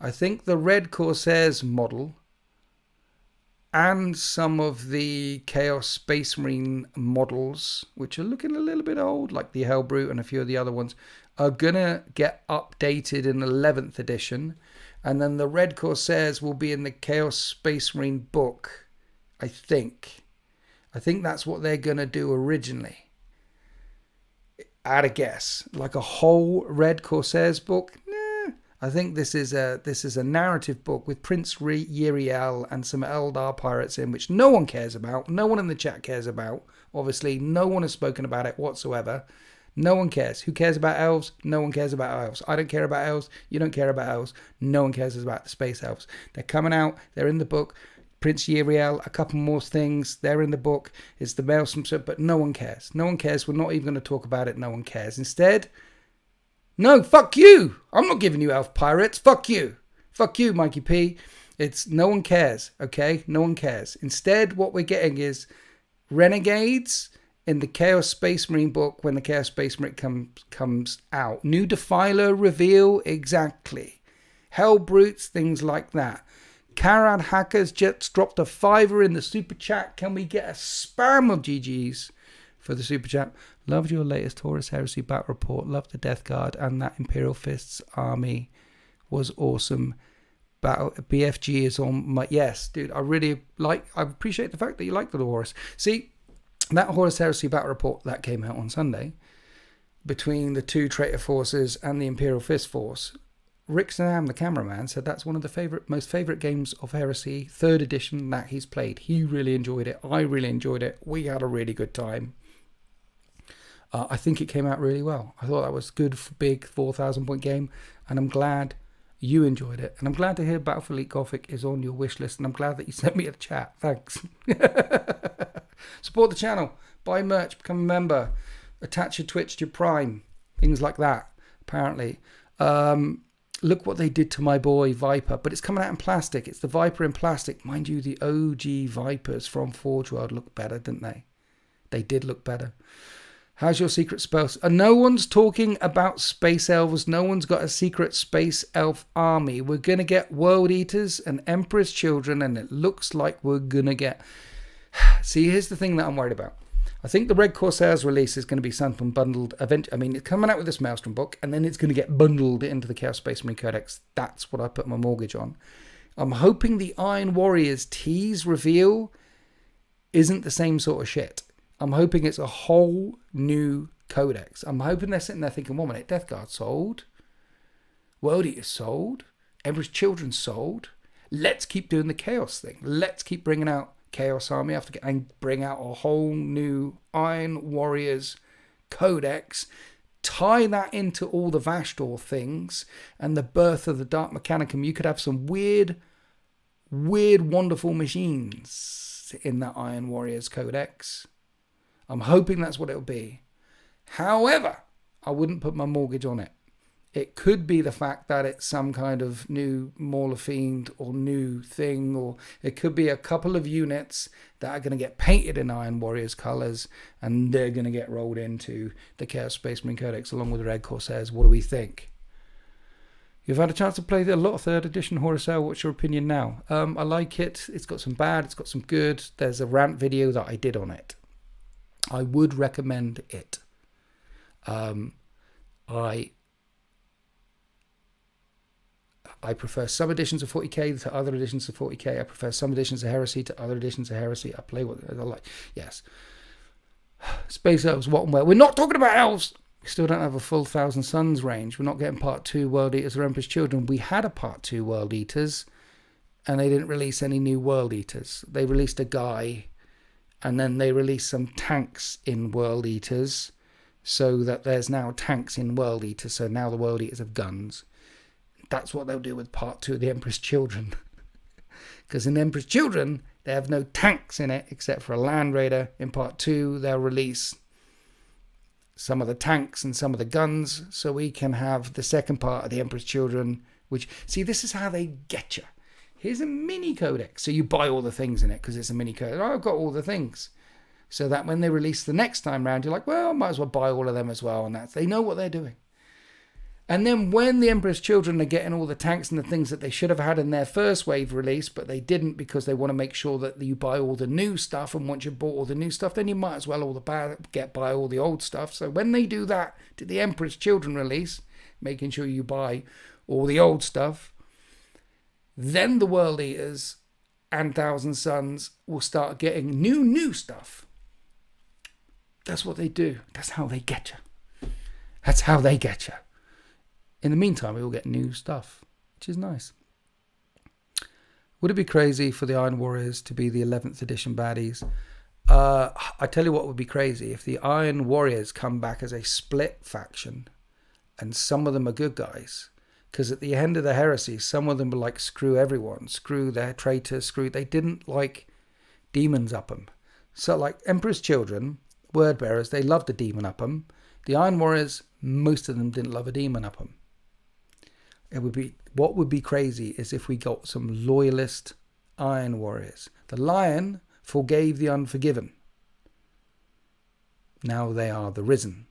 I think the Red Corsairs model and some of the Chaos Space Marine models, which are looking a little bit old, like the Hellbrute and a few of the other ones, are going to get updated in 11th edition. And then the Red Corsairs will be in the Chaos Space Marine book, I think. I think that's what they're going to do originally. At a guess. Like a whole Red Corsairs book? Nah. I think this is a narrative book with Prince Yeriel and some Eldar pirates in, which no one cares about. No one in the chat cares about. Obviously, no one has spoken about it whatsoever. No one cares. Who cares about elves? No one cares about elves. I don't care about elves. You don't care about elves. No one cares about the space elves. They're coming out. They're in the book. Prince Yeriel, a couple more things. They're in the book. It's the Maelstrom, but no one cares. No one cares. We're not even going to talk about it. No one cares. Instead, no, fuck you. I'm not giving you elf pirates. Fuck you. Fuck you, Mikey P. It's no one cares, okay? No one cares. Instead, what we're getting is renegades in the Chaos Space Marine book when the Chaos Space Marine comes out. New Defiler reveal, exactly. Hellbrutes, things like that. Karad Hackers just dropped a $5 in the super chat. Can we get a spam of GGs for the super chat? Loved your latest Horus Heresy battle report. Loved the Death Guard and that Imperial Fists army was awesome. BFG is on my... Yes, dude, I appreciate the fact that you like the Horus. See, that Horus Heresy battle report that came out on Sunday between the 2 traitor forces and the Imperial Fist force, Rick Sam, the cameraman, said that's one of the most favourite games of Heresy, 3rd edition, that he's played. He really enjoyed it. I really enjoyed it. We had a really good time. I think it came out really well. I thought that was good, big 4,000 point game, and I'm glad you enjoyed it. And I'm glad to hear Battlefield Gothic is on your wish list, and I'm glad that you sent me a chat. Thanks. Support the channel. Buy merch. Become a member. Attach your Twitch to your Prime. things like that, apparently. Look what they did to my boy Viper, but it's coming out in plastic. It's the Viper in plastic. Mind you, the OG Vipers from Forge World look better, didn't they? They did look better. How's your secret spell? No one's talking about space elves. No one's got a secret space elf army. We're going to get World Eaters and Emperor's Children, and it looks like we're going to get... See, here's the thing that I'm worried about. I think the Red Corsairs release is going to be something bundled. I mean, it's coming out with this Maelstrom book, and then it's going to get bundled into the Chaos Space Marine Codex. That's what I put my mortgage on. I'm hoping the Iron Warriors tease reveal isn't the same sort of shit. I'm hoping it's a whole new codex. I'm hoping they're sitting there thinking, 1 minute, Death Guard sold. World Eaters sold. Emperor's Children sold. Let's keep doing the Chaos thing. Let's keep bringing out Chaos Army and bring out a whole new Iron Warriors codex, tie that into all the Vashdor things and the birth of the Dark Mechanicum. You could have some weird, wonderful machines in that Iron Warriors codex. I'm hoping that's what it'll be. However, I wouldn't put my mortgage on it. It could be the fact that it's some kind of new Mauler Fiend or new thing, or it could be a couple of units that are going to get painted in Iron Warriors colours and they're going to get rolled into the Chaos Space Marine Codex along with the Red Corsairs. What do we think? You've had a chance to play a lot of 3rd edition Horusel. What's your opinion now? I like it. It's got some bad, it's got some good. There's a rant video that I did on it. I would recommend it. I prefer some editions of 40k to other editions of 40k. I prefer some editions of Heresy to other editions of Heresy. I play what I like. Yes. Space Elves, what and where. We're not talking about elves. We still don't have a full Thousand Suns range. We're not getting Part 2 World Eaters or Emperor's Children. We had a Part 2 World Eaters, and they didn't release any new World Eaters. They released a guy, and then they released some tanks in World Eaters, so that there's now tanks in World Eaters. So now the World Eaters have guns. That's what they'll do with Part 2 of the Emperor's Children. Because in the Emperor's Children, they have no tanks in it except for a Land Raider. In Part 2, they'll release some of the tanks and some of the guns, so we can have the second part of the Emperor's Children, which, see, this is how they get you. Here's a mini codex. So you buy all the things in it because it's a mini codex. Oh, I've got all the things. So that when they release the next time round, you're like, well, I might as well buy all of them as well. And they know what they're doing. And then when the Emperor's Children are getting all the tanks and the things that they should have had in their first wave release, but they didn't because they want to make sure that you buy all the new stuff, and once you've bought all the new stuff, then you might as well buy all the old stuff. So when they do that to the Emperor's Children release, making sure you buy all the old stuff, then the World Eaters and Thousand Suns will start getting new stuff. That's what they do. That's how they get you. That's how they get you. In the meantime, we will get new stuff, which is nice. Would it be crazy for the Iron Warriors to be the 11th edition baddies? I tell you what would be crazy. If the Iron Warriors come back as a split faction, and some of them are good guys, because at the end of the Heresy, some of them were like, screw everyone, screw their traitors, they didn't like demons up them. So like Emperor's Children, Word Bearers, they loved a demon up them. The Iron Warriors, most of them didn't love a demon up them. What would be crazy is if we got some loyalist Iron Warriors. The Lion forgave the unforgiven. Now they are the risen.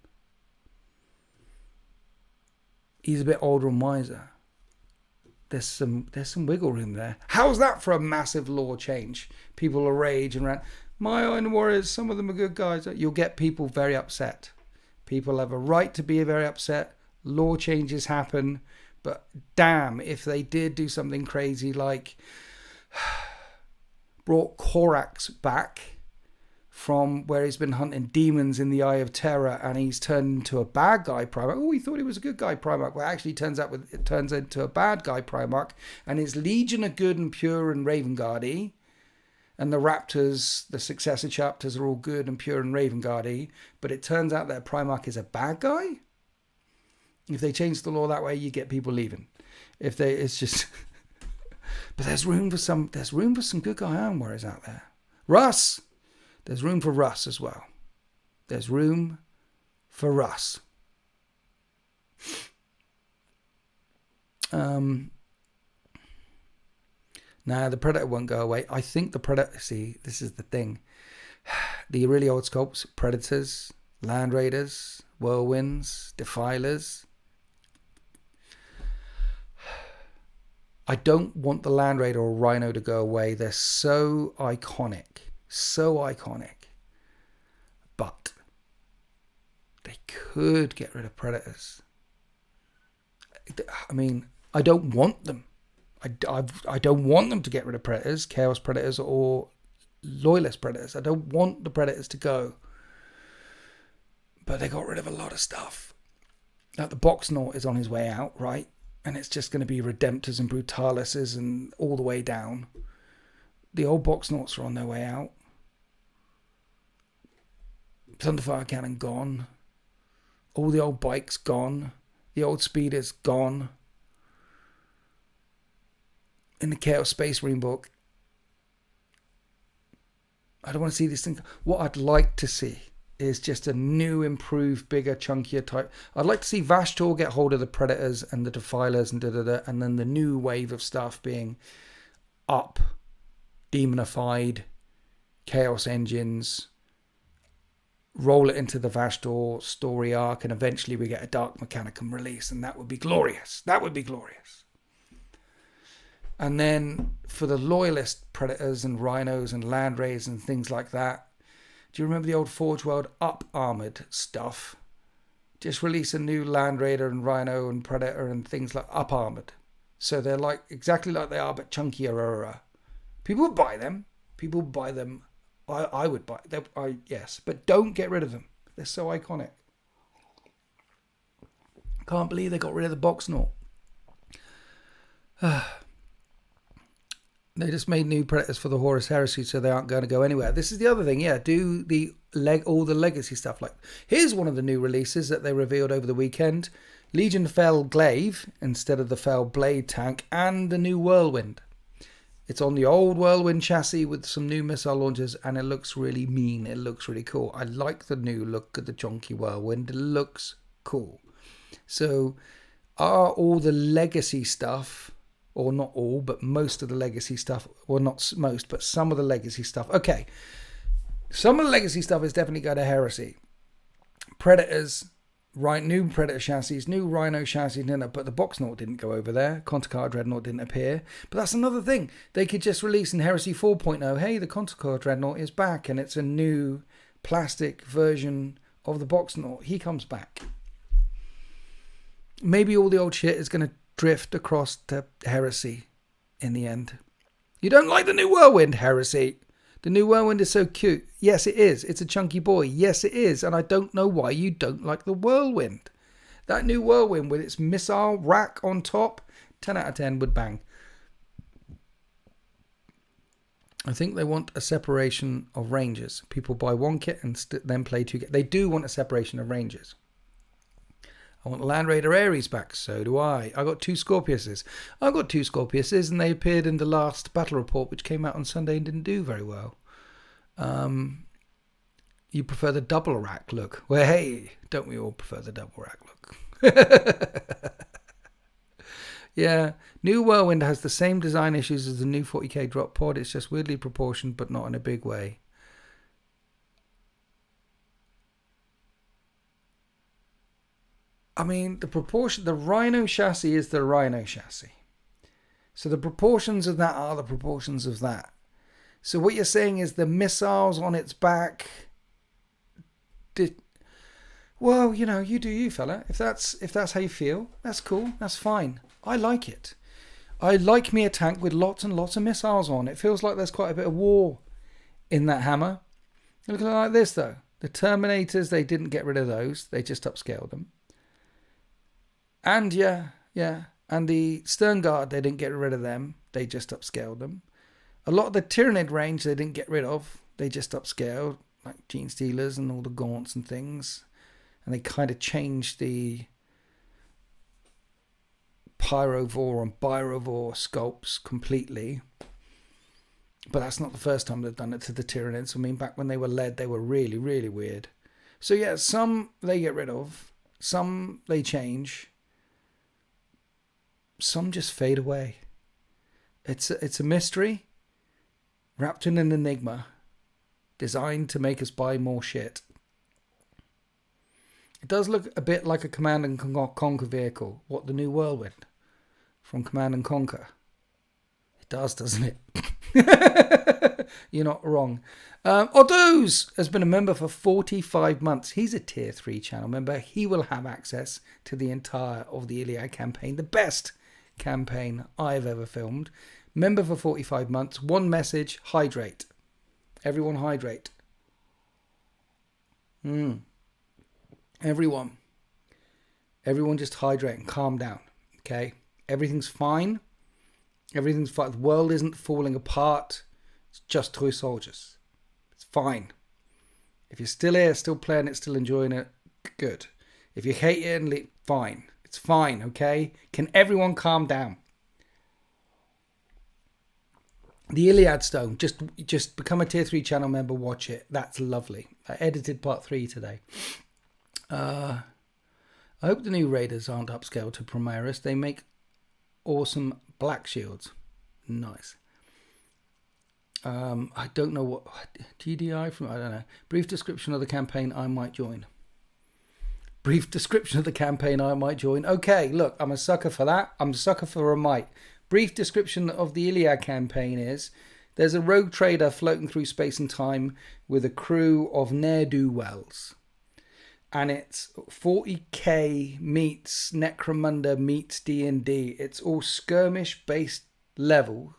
He's a bit older and wiser. There's some wiggle room there. How's that for a massive law change? People are rage and rant. My Iron Warriors, some of them are good guys. You'll get people very upset. People have a right to be very upset. Law changes happen. But damn, if they did do something crazy like brought Korax back from where he's been hunting demons in the Eye of Terror and he's turned into a bad guy Primarch. Oh, we thought he was a good guy Primarch. Well, actually, it turns into a bad guy Primarch. And his Legion are good and pure and Raven Guardy. And the Raptors, the successor chapters, are all good and pure and Raven Guardy. But it turns out that Primarch is a bad guy. If they change the law that way, you get people leaving. It's just, but there's room for some good guy Iron Warriors out there. Russ, there's room for Russ as well. There's room for Russ. Nah, the Predator won't go away. I think the Predator... See, this is the thing. The really old sculpts, Predators, Land Raiders, Whirlwinds, Defilers. I don't want the Land Raider or Rhino to go away. They're so iconic. So iconic. But they could get rid of Predators. I mean, I don't want them. I don't want them to get rid of Predators, Chaos Predators or Loyalist Predators. I don't want the Predators to go. But they got rid of a lot of stuff. Like the Boxnaut is on his way out, right? And it's just going to be Redemptors and Brutalises and all the way down. The old Boxnauts are on their way out. Thunderfire Cannon gone. All the old bikes gone. The old Speeders gone. In the Chaos Space Marine book, I don't want to see these things. What I'd like to see is just a new, improved, bigger, chunkier type. I'd like to see Vashtor get hold of the Predators and the Defilers and da-da-da, and then the new wave of stuff being up, demonified, Chaos Engines, roll it into the Vashtor story arc, and eventually we get a Dark Mechanicum release, and that would be glorious. That would be glorious. And then for the Loyalist Predators and Rhinos and Land Raiders and things like that, do you remember the old Forge World up-armoured stuff? Just release a new Land Raider and Rhino and Predator and things like up-armoured. So they're like exactly like they are, but chunkier. People would buy them. People would buy them. I would buy them. Yes, but don't get rid of them. They're so iconic. Can't believe they got rid of the Boxnaut. They just made new Predators for the Horus Heresy, so they aren't going to go anywhere. This is the other thing, yeah. Do all the legacy stuff. Like, here's one of the new releases that they revealed over the weekend: Legion Fell Glaive instead of the Fell Blade tank, and the new Whirlwind. It's on the old Whirlwind chassis with some new missile launchers, and it looks really mean. It looks really cool. I like the new look of the chunky Whirlwind. It looks cool. So, are all the legacy stuff, or not all, but most of the legacy stuff, well, not most, but some of the legacy stuff. Okay, some of the legacy stuff is definitely going to Heresy. Predators, right? New Predator chassis, new Rhino chassis, but the Boxnaut didn't go over there. Contocar Dreadnought didn't appear. But that's another thing. They could just release in Heresy 4.0, hey, the Contocar Dreadnought is back, and it's a new plastic version of the Boxnaut. He comes back. Maybe all the old shit is going to drift across to Heresy in the end. You don't like the new Whirlwind, Heresy? The new Whirlwind is so cute. Yes, it is. It's a chunky boy. Yes, it is. And I don't know why you don't like the Whirlwind. That new Whirlwind with its missile rack on top, 10 out of 10 would bang. I think they want a separation of Rangers. People buy one kit and then play two kits. They do want a separation of Rangers. I want Land Raider Ares back. So do I. I got 2 Scorpiuses. I got 2 Scorpiuses, and they appeared in the last battle report, which came out on Sunday and didn't do very well. You prefer the double rack look? Well, hey, don't we all prefer the double rack look? Yeah, new Whirlwind has the same design issues as the new 40k drop pod. It's just weirdly proportioned, but not in a big way. I mean, the Rhino chassis is the Rhino chassis. So the proportions of that are the proportions of that. So what you're saying is the missiles on its back... Well, you know, you do you, fella. If that's how you feel, that's cool. That's fine. I like it. I like me a tank with lots and lots of missiles on. It feels like there's quite a bit of war in that hammer. Look at it like this, though. The Terminators, they didn't get rid of those. They just upscaled them. And yeah. And the Stern Guard, they didn't get rid of them. They just upscaled them. A lot of the Tyrannid range, they didn't get rid of. They just upscaled, like Gene Stealers and all the gaunts and things. And they kind of changed the Pyrovore and Byrovore sculpts completely. But that's not the first time they've done it to the Tyranids. I mean, back when they were led, they were really, really weird. So yeah, some they get rid of. Some they change. some just fade away. It's a mystery wrapped in an enigma designed to make us buy more shit. It does look a bit like a Command and Conquer vehicle. What, the new Whirlwind from Command and Conquer? It does, doesn't it? You're not wrong. Odos has been a member for 45 months. He's a tier 3 channel member. He will have access to the entire of the Iliad campaign, the best campaign I've ever filmed. Member for 45 months. One message: hydrate. Everyone hydrate. Everyone just hydrate and calm down. Okay, everything's fine. Everything's fine. The world isn't falling apart. It's just toy soldiers. It's fine. If you're still here, still playing it, still enjoying it, good. If you hate it and leave, fine. It's fine, okay? Can everyone calm down? The Iliad Stone, just become a tier 3 channel member, watch it. That's lovely. I edited part 3 today. I hope the new Raiders aren't upscaled to Primarch. They make awesome black shields. Nice. I don't know what TDI from, I don't know. Brief description of the campaign I might join. Brief description of the campaign I might join. Okay, look, I'm a sucker for that. I'm a sucker for a might. Brief description of the Iliad campaign is: there's a rogue trader floating through space and time with a crew of ne'er-do-wells. And it's 40k meets Necromunda meets D&D. It's all skirmish-based level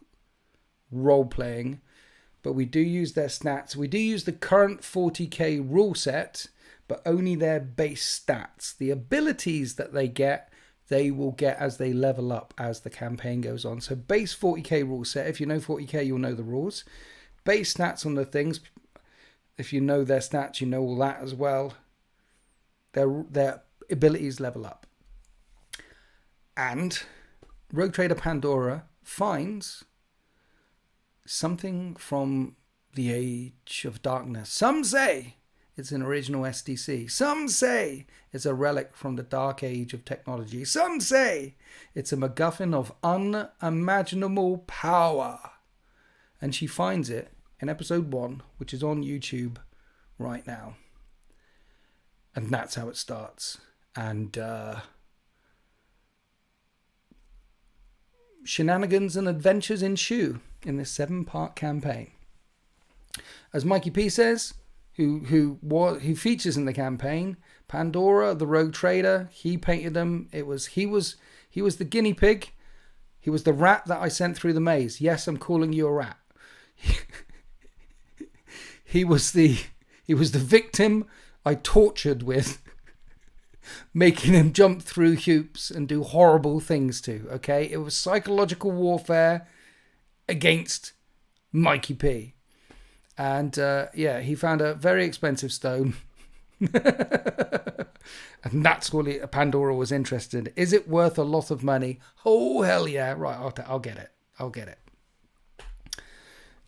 role-playing. But we do use their stats. We do use the current 40k rule set, but only their base stats. The abilities that they get, they will get as they level up as the campaign goes on. So base 40k rule set. If you know 40k, you'll know the rules. Base stats on the things. If you know their stats, you know all that as well. Their abilities level up. And Rogue Trader Pandora finds something from the Age of Darkness. Some say it's an original SDC. Some say it's a relic from the Dark Age of technology. Some say it's a MacGuffin of unimaginable power. And she finds it in episode 1, which is on YouTube right now. And that's how it starts. And shenanigans and adventures ensue in this 7-part campaign. As Mikey P says, who features in the campaign, Pandora, the rogue trader, he painted them. He was the guinea pig. He was the rat that I sent through the maze. Yes, I'm calling you a rat. He was the victim I tortured with, making him jump through hoops and do horrible things to. Okay, it was psychological warfare against Mikey P. And he found a very expensive stone. And that's what Pandora was interested in. Is it worth a lot of money? Oh, hell yeah. Right, I'll get it. I'll get it.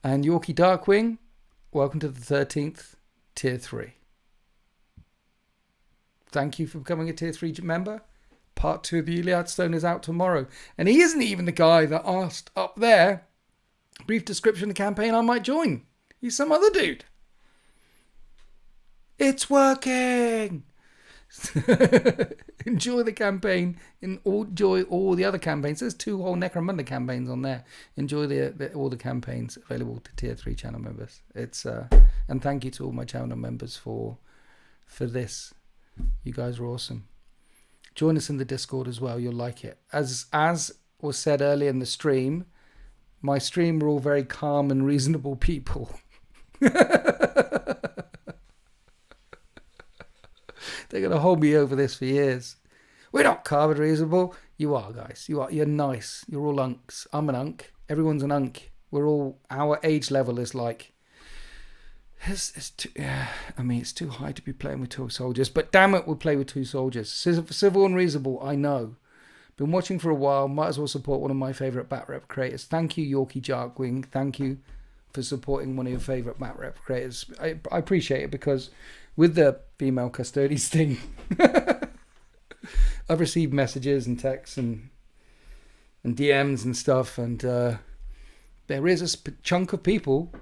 And Yorkie Darkwing, welcome to the 13th Tier 3. Thank you for becoming a Tier 3 member. Part 2 of the Iliad Stone is out tomorrow. And he isn't even the guy that asked up there, brief description of the campaign I might join. He's some other dude. It's working. Enjoy the campaign. Enjoy all the other campaigns. There's 2 whole Necromunda campaigns on there. Enjoy all the campaigns available to Tier 3 channel members. And thank you to all my channel members for this. You guys are awesome. Join us in the Discord as well. You'll like it. As was said earlier in the stream, my stream were all very calm and reasonable people. They're going to hold me over this for years. We're not calm and reasonable. You are, guys. You are. You're nice. You're all unks. I'm an unk. Everyone's an unk. We're all, our age level is like, it's too high to be playing with 2 soldiers, but damn it, we'll play with 2 soldiers. Civil and reasonable, I know. Been watching for a while, might as well support one of my favourite Bat Rep creators. Thank you, Yorkie Darkwing. Thank you for supporting one of your favourite Bat Rep creators. I appreciate it, because with the female Custodes thing, I've received messages and texts, and and DMs and stuff, and there is a chunk of people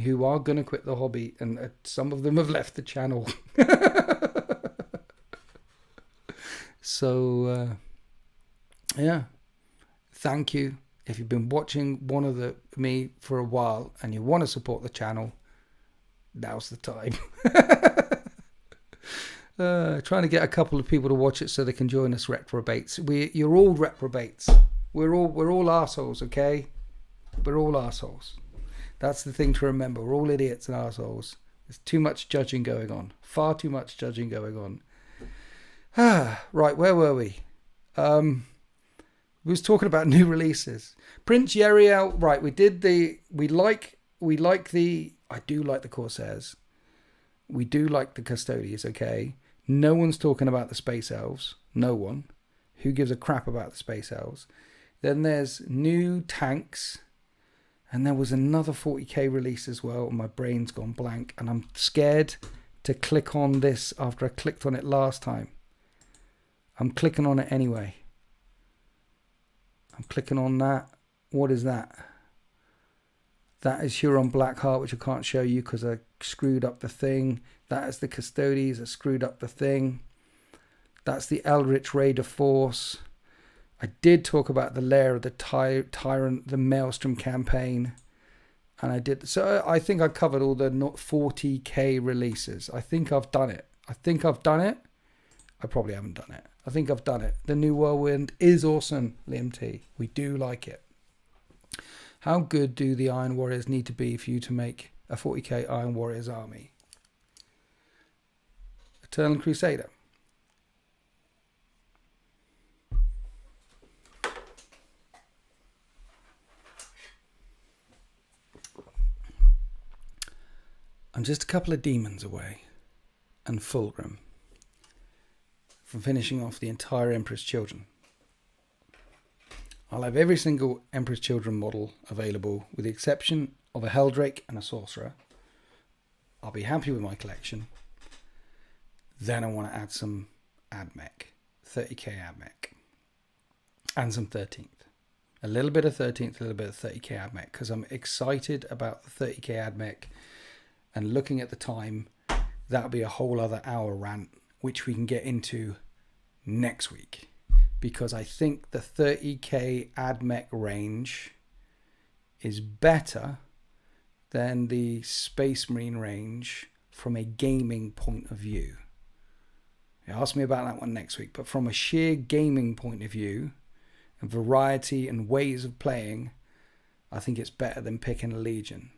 who are going to quit the hobby, and some of them have left the channel. So, yeah, thank you. If you've been watching me for a while and you want to support the channel, now's the time. Trying to get a couple of people to watch it so they can join us reprobates. You're all reprobates. We're all assholes, okay? We're all assholes. That's the thing to remember. We're all idiots and assholes. There's too much judging going on. Far too much judging going on. Right, where were we? We was talking about new releases. Prince Yeriel, right, I do like the Corsairs. We do like the Custodes, okay? No one's talking about the Space Elves. No one. Who gives a crap about the Space Elves? Then there's new tanks. And there was another 40k release as well. My brain's gone blank. And I'm scared to click on this after I clicked on it last time. I'm clicking on it anyway. I'm clicking on that. What is that? That is Huron Blackheart, which I can't show you because I screwed up the thing. That is the Custodes. I screwed up the thing. That's the Eldritch Raider Force. I did talk about the Lair of the Tyrant, the Maelstrom campaign. And I did. So I think I covered all the 40k releases. I think I've done it. I probably haven't done it. I think I've done it. The New Whirlwind is awesome, Liam T. We do like it. How good do the Iron Warriors need to be for you to make a 40k Iron Warriors army? Eternal Crusader. I'm just a couple of demons away and Fulgrim from finishing off the entire Emperor's Children. I'll have every single Emperor's Children model available with the exception of a Helldrake and a Sorcerer. I'll be happy with my collection. Then I want to add some AdMech, 30k AdMech, and some 13th. A little bit of 13th, a little bit of 30k AdMech, because I'm excited about the 30k AdMech. And looking at the time, that'll be a whole other hour rant, which we can get into next week. Because I think the 30k AdMech range is better than the Space Marine range from a gaming point of view. Ask me about that one next week. But from a sheer gaming point of view, and variety and ways of playing, I think it's better than picking a Legion.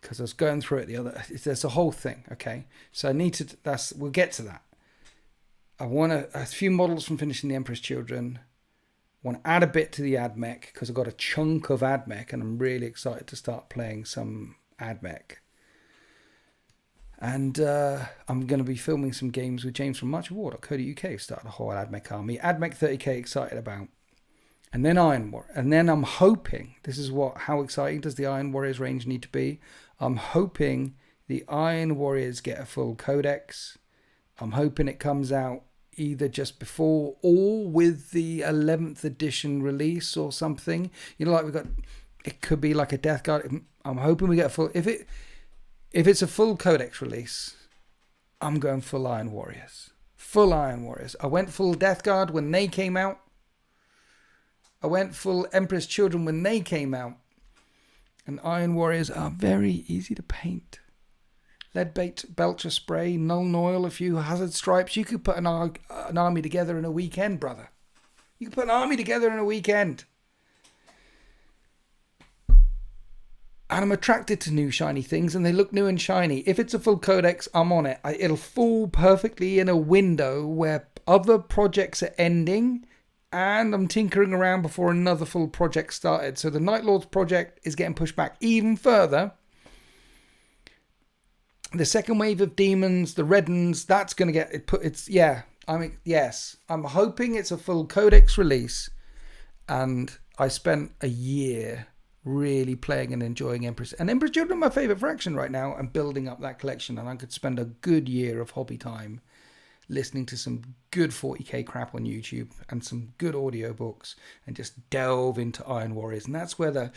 Because I was going through it there's a whole thing, okay? So I need to, we'll get to that. I want a few models from finishing the Emperor's Children. I want to add a bit to the AdMech, because I've got a chunk of AdMech, and I'm really excited to start playing some AdMech. And I'm going to be filming some games with James from marchofwar.co.uk, started a whole AdMech army. AdMech 30k excited about. And then Iron Warrior. And then I'm hoping, how exciting does the Iron Warriors range need to be? I'm hoping the Iron Warriors get a full codex. I'm hoping it comes out either just before or with the 11th edition release or something. You know, like it could be like a Death Guard. I'm hoping we get a full, if it's a full codex release, I'm going full Iron Warriors. Full Iron Warriors. I went full Death Guard when they came out. I went full Emperor's Children when they came out. And Iron Warriors are very easy to paint. Leadbait, Belcher spray, Null Oil, a few hazard stripes. You could put an army together in a weekend, brother. You could put an army together in a weekend. And I'm attracted to new shiny things, and they look new and shiny. If it's a full codex, I'm on it. It'll fall perfectly in a window where other projects are ending, and I'm tinkering around before another full project started. So the Night Lords project is getting pushed back even further. The second wave of demons, the red uns, that's going to get put. Yes. I'm hoping it's a full codex release. And I spent a year really playing and enjoying Empress. And Empress Children are my favourite faction right now. I'm building up that collection, and I could spend a good year of hobby time listening to some good 40k crap on YouTube and some good audiobooks and just delve into Iron Warriors. And that's where the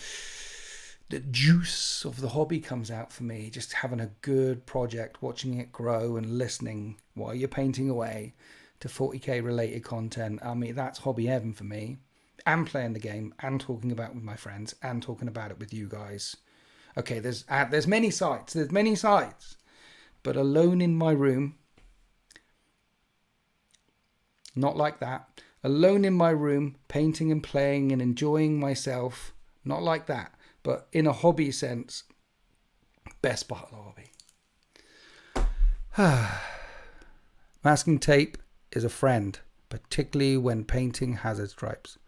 juice of the hobby comes out for me. Just having a good project, watching it grow and listening while you're painting away to 40k related content. I mean, that's hobby heaven for me. And playing the game and talking about it with my friends and talking about it with you guys. Okay, there's many sides. There's many sides. But alone in my room, not like that. Alone in my room, painting and playing and enjoying myself, not like that. But in a hobby sense, best part of the hobby. Masking tape is a friend, particularly when painting hazard stripes.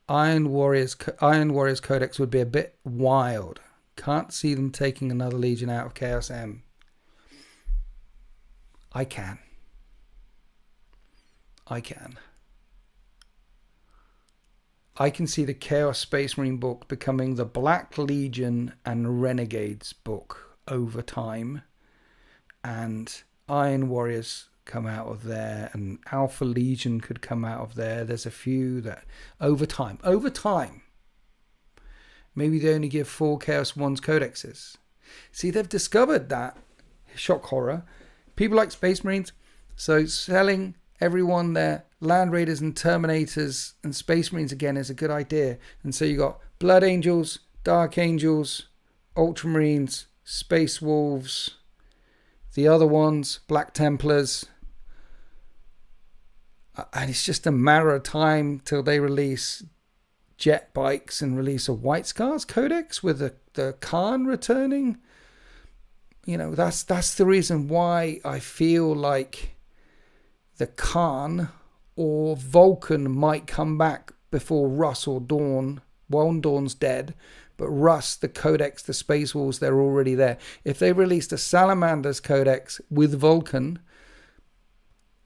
Iron Warriors Codex would be a bit wild. Can't see them taking another Legion out of Chaos M. I can. I can see the Chaos Space Marine book becoming the Black Legion and Renegades book over time. And Iron Warriors come out of there, and Alpha Legion could come out of there. There's a few that over time, maybe they only give 4 Chaos Ones codexes. See, they've discovered that, shock horror, people like Space Marines, so selling everyone their Land Raiders and Terminators and Space Marines again is a good idea. And so you got Blood Angels, Dark Angels, Ultramarines, Space Wolves, the other ones, Black Templars. And it's just a matter of time till they release jet bikes and release a White Scars Codex with the Khan returning. You know, that's the reason why I feel like the Khan or Vulcan might come back before Russ or Dawn. Well, Dawn's dead, but Russ, the Codex, the Space Wolves, they're already there. If they released a Salamander's Codex with Vulcan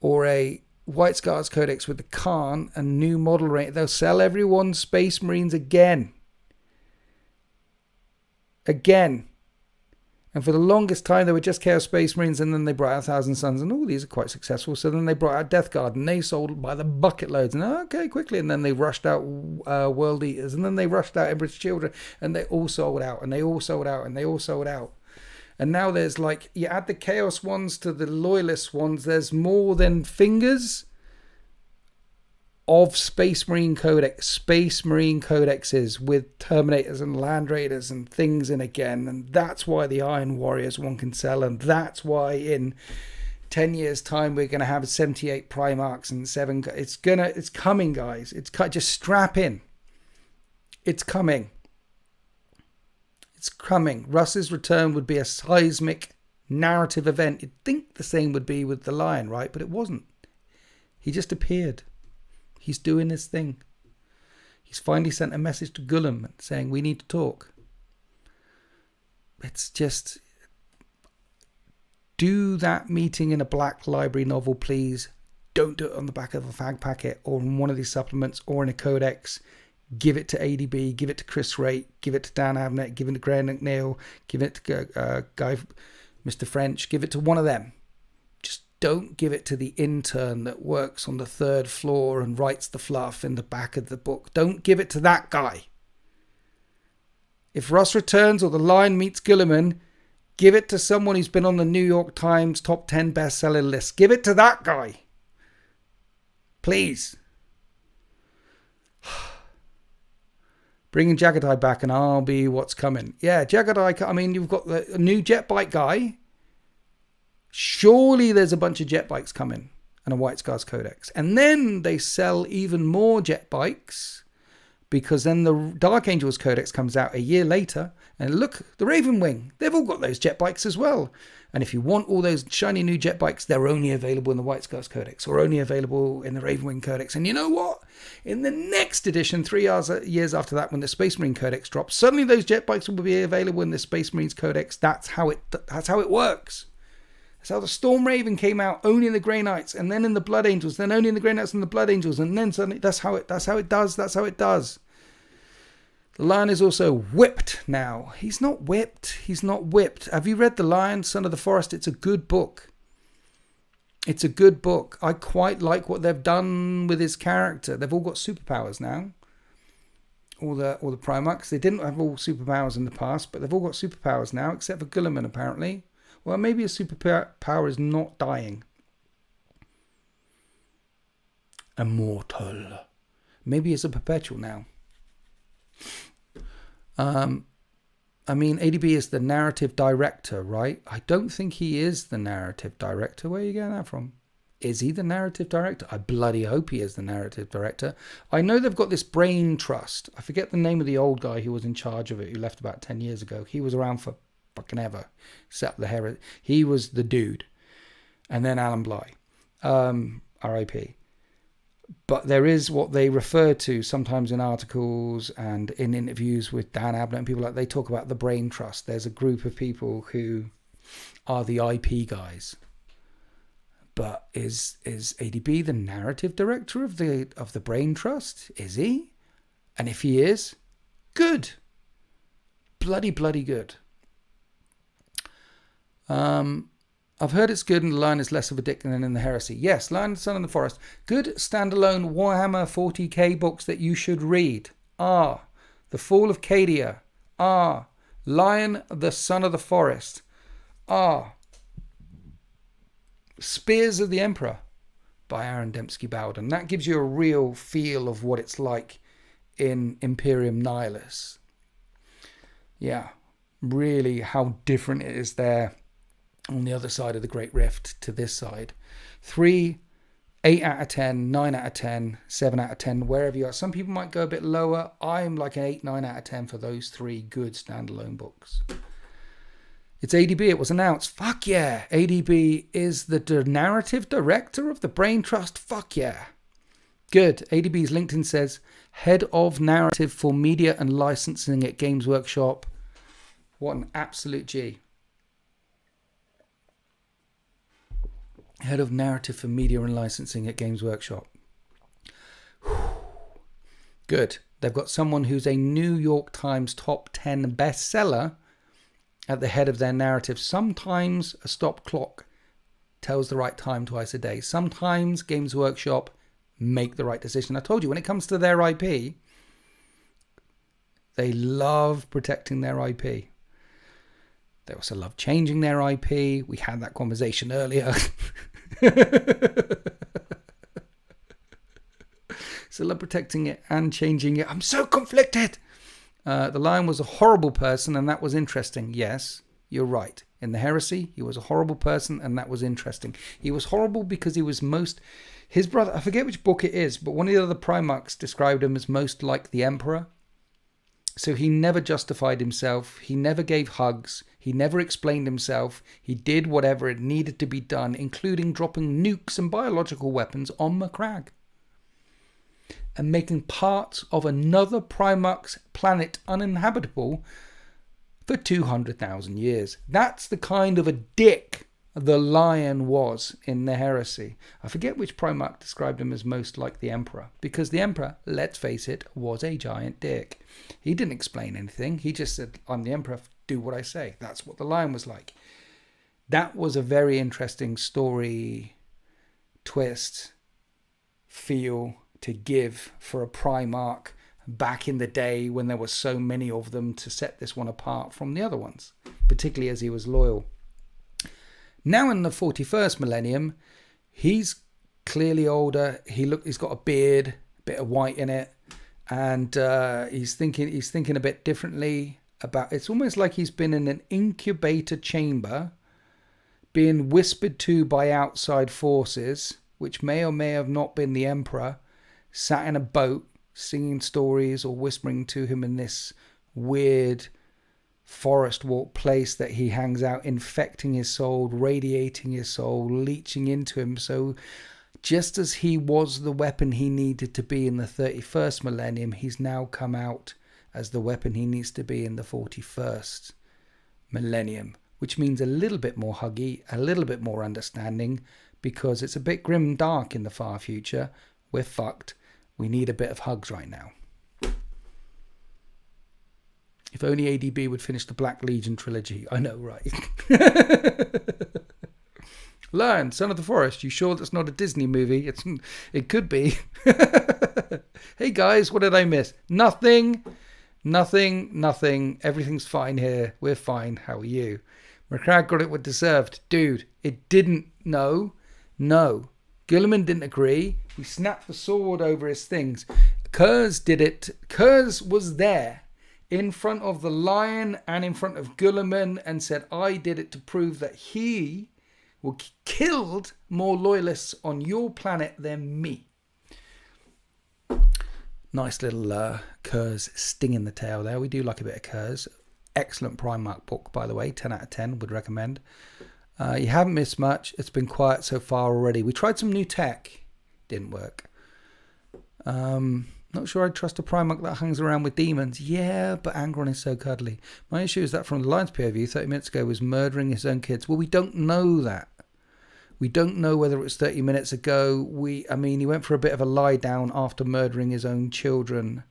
or a White Scars Codex with the Khan and new model rate, they'll sell everyone Space Marines again. And for the longest time, they were just Chaos Space Marines, and then they brought out 1,000 Suns, and all these are quite successful. So then they brought out Death Guard, and they sold by the bucket loads. And okay, quickly. And then they rushed out World Eaters, and then they rushed out Emperor's Children, and they all sold out, and they all sold out, and they all sold out. And now there's like, you add the Chaos ones to the Loyalist ones, there's more than fingers of Space Marine codexes with Terminators and Land Raiders and things in again. And that's why the Iron Warriors one can sell, and that's why in 10 years time we're going to have 78 Primarchs and 7. It's coming, guys. Just strap in. It's coming. Russ's return would be a seismic narrative event. You'd think the same would be with the Lion, right? But it wasn't. He just appeared. He's doing his thing. He's finally sent a message to Gullum saying, we need to talk. It's just, do that meeting in a Black Library novel, please. Don't do it on the back of a fag packet or in one of these supplements or in a codex. Give it to ADB, give it to Chris Raitt, give it to Dan Abnett, give it to Graham McNeil, give it to Mr. French, give it to one of them. Don't give it to the intern that works on the 3rd floor and writes the fluff in the back of the book. Don't give it to that guy. If Russ returns or the Lion meets Gilliman, give it to someone who's been on the New York Times top 10 bestseller list. Give it to that guy. Please. Bringing Jagatai back and I'll be what's coming. Yeah, Jagatai, I mean, you've got the new jet bike guy. Surely there's a bunch of jet bikes coming and a White Scars Codex. And then they sell even more jet bikes because then the Dark Angels Codex comes out a year later. And look, the Raven Wing, they've all got those jet bikes as well. And if you want all those shiny new jet bikes, they're only available in the White Scars Codex or only available in the Raven Wing Codex. And you know what? In the next edition, 3 years after that, when the Space Marine Codex drops, suddenly those jet bikes will be available in the Space Marines Codex. That's how it works. That's how the Storm Raven came out only in the Grey Knights and then in the Blood Angels, then only in the Grey Knights and the Blood Angels, and then suddenly that's how it does. The Lion is also whipped now. He's not whipped. Have you read The Lion, Son of the Forest? It's a good book. It's a good book. I quite like what they've done with his character. They've all got superpowers now. All the Primarchs. They didn't have all superpowers in the past, but they've all got superpowers now, except for Guilliman, apparently. Well, maybe a superpower is not dying. Immortal. Maybe it's a perpetual now. I mean, ADB is the narrative director, right? I don't think he is the narrative director. Where are you getting that from? Is he the narrative director? I bloody hope he is the narrative director. I know they've got this brain trust. I forget the name of the old guy who was in charge of it, who left about 10 years ago. He was around for fucking ever. Set up the hair. He was the dude. And then Alan Bly. R.I.P. But there is what they refer to sometimes in articles and in interviews with Dan Abnett and people like, they talk about the brain trust. There's a group of people who are the IP guys. But is ADB the narrative director of the brain trust? Is he? And if he is, good. Bloody good. I've heard it's good and the Lion is less of a dick than in the Heresy. Yes, Lion, Son of the Forest. Good standalone Warhammer 40k books that you should read are The Fall of Cadia, are Lion, the Son of the Forest, are Spears of the Emperor by Aaron Dembski Bowden. That gives you a real feel of what it's like in Imperium Nihilus. Yeah, really how different it is there on the other side of the Great Rift to this side. 3, 8 out of 10, 9 out of 10, 7 out of 10, wherever you are. Some people might go a bit lower. I'm like an 8, 9 out of 10 for those 3 good standalone books. It's ADB. It was announced. Fuck yeah. ADB is the narrative director of the Brain Trust. Fuck yeah. Good. ADB's LinkedIn says, head of narrative for media and licensing at Games Workshop. What an absolute G. Head of narrative for media and licensing at Games Workshop. Good. They've got someone who's a New York Times top 10 bestseller at the head of their narrative. Sometimes a stop clock tells the right time twice a day. Sometimes Games Workshop make the right decision. I told you, when it comes to their IP, they love protecting their IP. They also love changing their IP. We had that conversation earlier. So love protecting it and changing it. I'm so conflicted. The Lion was a horrible person and that was interesting. Yes, you're right. In the Heresy, he was a horrible person and that was interesting. He was horrible because he was his brother, I forget which book it is, but one of the other Primarchs described him as most like the Emperor. So he never justified himself. He never gave hugs. He never explained himself. He did whatever it needed to be done, including dropping nukes and biological weapons on Macragge. And making parts of another Primarch's planet uninhabitable for 200,000 years. That's the kind of a dick the Lion was in the Heresy. I forget which Primarch described him as most like the Emperor, because the Emperor, let's face it, was a giant dick. He didn't explain anything. He just said, I'm the Emperor, do what I say. That's what the Lion was like. That was a very interesting story, twist, feel to give for a Primarch back in the day when there were so many of them, to set this one apart from the other ones, particularly as he was loyal. Now in the 41st millennium, he's clearly older. He's got a beard, a bit of white in it, and he's thinking a bit differently about. It's almost like he's been in an incubator chamber, being whispered to by outside forces, which may or may have not been the Emperor, sat in a boat singing stories or whispering to him in this weird forest walk place that he hangs out, infecting his soul, radiating his soul, leeching into him. So just as he was the weapon he needed to be in the 31st millennium, he's now come out as the weapon he needs to be in the 41st millennium, which means a little bit more huggy, a little bit more understanding, because it's a bit grim and dark in the far future. We're fucked. We need a bit of hugs right now. If only ADB would finish the Black Legion trilogy. I know, right? Lion, Son of the Forest. You sure that's not a Disney movie? It could be. Hey guys, what did I miss? Nothing. Everything's fine here. We're fine. How are you? McCrag got it what deserved. Dude, it didn't. No. Guilliman didn't agree. He snapped the sword over his things. Kurz did it. Kurz was there in front of the lion and in front of Guilliman and said, I did it to prove that he killed more loyalists on your planet than me. Nice little Kurz sting in the tail there. We do like a bit of Kurz. Excellent Primarch book, by the way. 10 out of 10. Would recommend. You haven't missed much. It's been quiet so far already. We tried some new tech. Didn't work. Not sure I'd trust a Primarch that hangs around with demons. Yeah, but Angron is so cuddly. My issue is that from the Lion's POV 30 minutes ago was murdering his own kids. Well, we don't know that. We don't know whether it was 30 minutes ago. He went for a bit of a lie down after murdering his own children.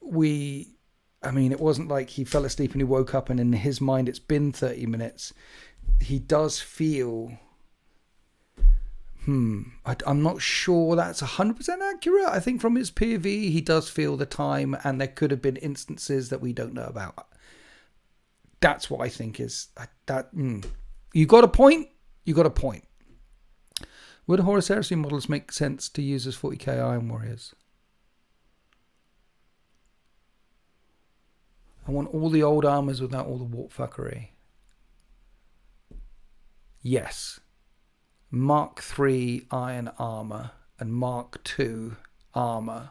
It wasn't like he fell asleep and he woke up and in his mind it's been 30 minutes. He does feel... I'm not sure that's 100% accurate. I think from his POV, he does feel the time and there could have been instances that we don't know about. That's what I think is... You got a point? You got a point. Would Horus Heresy models make sense to use as 40k Iron Warriors? I want all the old armors without all the warp fuckery. Yes. Mark III Iron Armor and Mark II Armor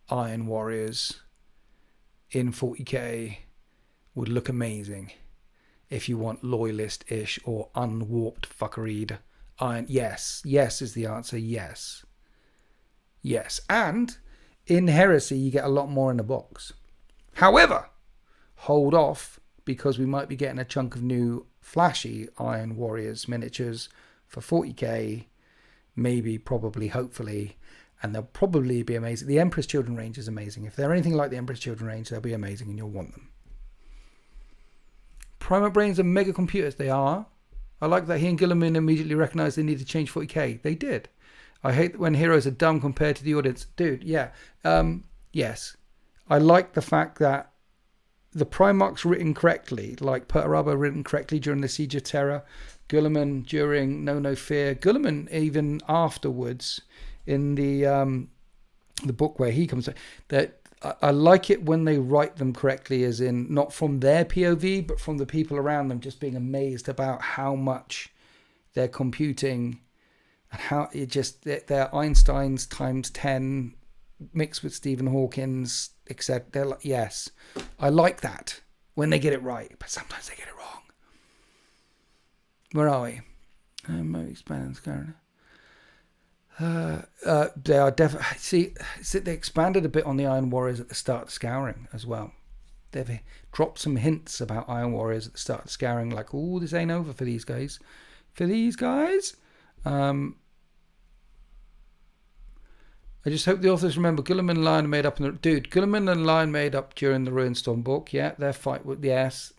Iron Warriors in 40k would look amazing if you want loyalist-ish or unwarped fuckeried iron. Yes is the answer. Yes. And in Heresy you get a lot more in the box. However, hold off because we might be getting a chunk of new flashy Iron Warriors miniatures for 40k, maybe, probably, hopefully, and they'll probably be amazing. The Emperor's Children range is amazing. If they're anything like the Emperor's Children range, they'll be amazing and you'll want them. Primarch brains are mega computers. They are. I like that he and Guilliman immediately recognized they need to change 40k. They did. I hate when heroes are dumb compared to the audience. Dude, yeah. Yes. I like the fact that the Primarch's written correctly, like Perturabo written correctly during the Siege of Terror, Guilliman during No Fear, Guilliman even afterwards in the book where he comes, that I like it when they write them correctly, as in not from their POV but from the people around them, just being amazed about how much they're computing and how it just, they're Einsteins times 10 mixed with Stephen Hawking's, except they're like, yes, I like that when they get it right, but sometimes they get it wrong. Where are we? They are definitely... See, they expanded a bit on the Iron Warriors at the start of Scouring as well. They've dropped some hints about Iron Warriors at the start of Scouring, like, oh, this ain't over for these guys. I just hope the authors remember Guilliman and Lion made up... Guilliman and Lion made up during the Ruinstorm book. Yeah, their fight with... Yes,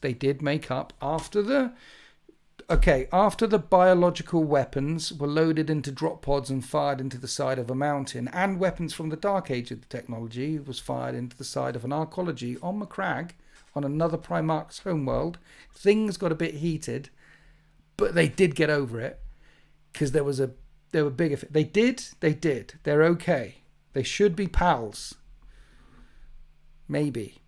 they did make up after the... Okay, after the biological weapons were loaded into drop pods and fired into the side of a mountain, and weapons from the Dark Age of the technology was fired into the side of an arcology on Macragge, on another Primarch's homeworld, things got a bit heated, but they did get over it, because there were bigger... They did. They're okay. They should be pals. Maybe.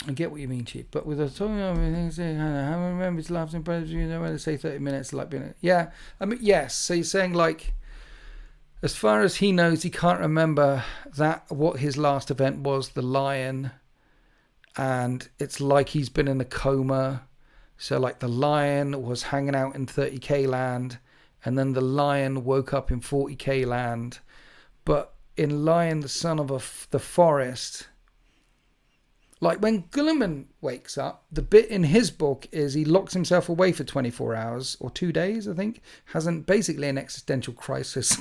I get what you mean, Chief, but with a talking of things, I remember his laughs and prayers, you know, when they say 30 minutes, like being, yeah, I mean, yes. So you're saying, like, as far as he knows, he can't remember what his last event was, the lion, and it's like he's been in a coma. So, like, the lion was hanging out in 30k land, and then the lion woke up in 40k land, but in Lion, the son of the forest. Like when Guilliman wakes up, the bit in his book is he locks himself away for 24 hours or 2 days, I think, hasn't basically an existential crisis.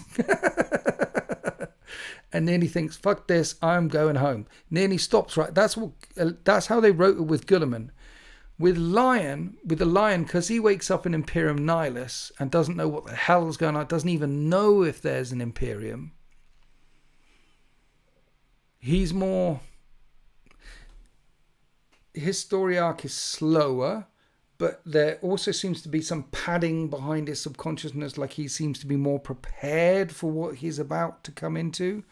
And then he thinks, fuck this, I'm going home. And then he stops, right? That's how they wrote it with Guilliman. With the lion, because he wakes up in Imperium Nihilus and doesn't know what the hell's going on, doesn't even know if there's an Imperium. He's more... His story arc is slower, but there also seems to be some padding behind his subconsciousness, like he seems to be more prepared for what he's about to come into.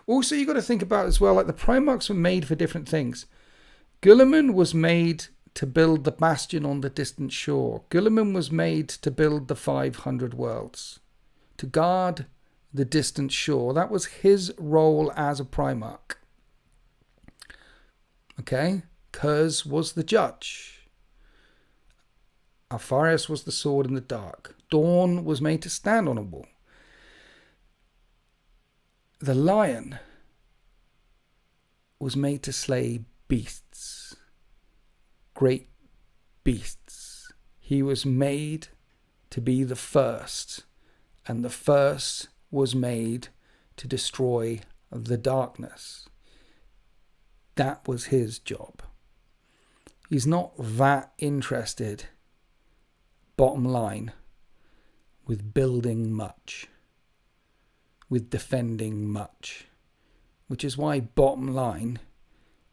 Also, you've got to think about as well, like the Primarchs were made for different things. Guilliman was made to build the bastion on the distant shore. Guilliman was made to build the 500 worlds, to guard the distant shore. That was his role as a Primarch. Okay? Kurz was the judge. Alpharius was the sword in the dark. Dawn was made to stand on a wall. The lion was made to slay beasts. Great beasts. He was made to be the first. And the first was made to destroy the darkness. That was his job. He's not that interested, bottom line, with building much, with defending much, which is why, bottom line,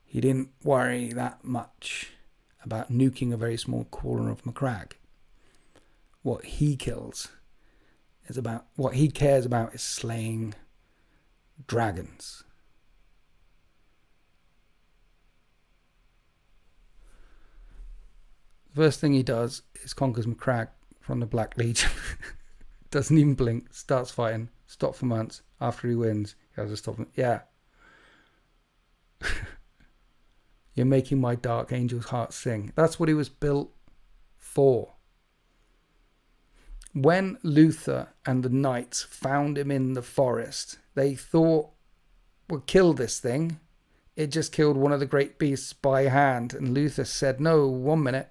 he didn't worry that much about nuking a very small corner of Macragge. What he cares about is slaying dragons. First thing he does is conquers Macragge from the Black Legion. Doesn't even blink, starts fighting, stops for months. After he wins, he has to stop. Yeah. You're making my Dark Angel's heart sing. That's what he was built for. When Luther and the knights found him in the forest, they thought, we'll kill this thing. It just killed one of the great beasts by hand. And Luther said, no, 1 minute.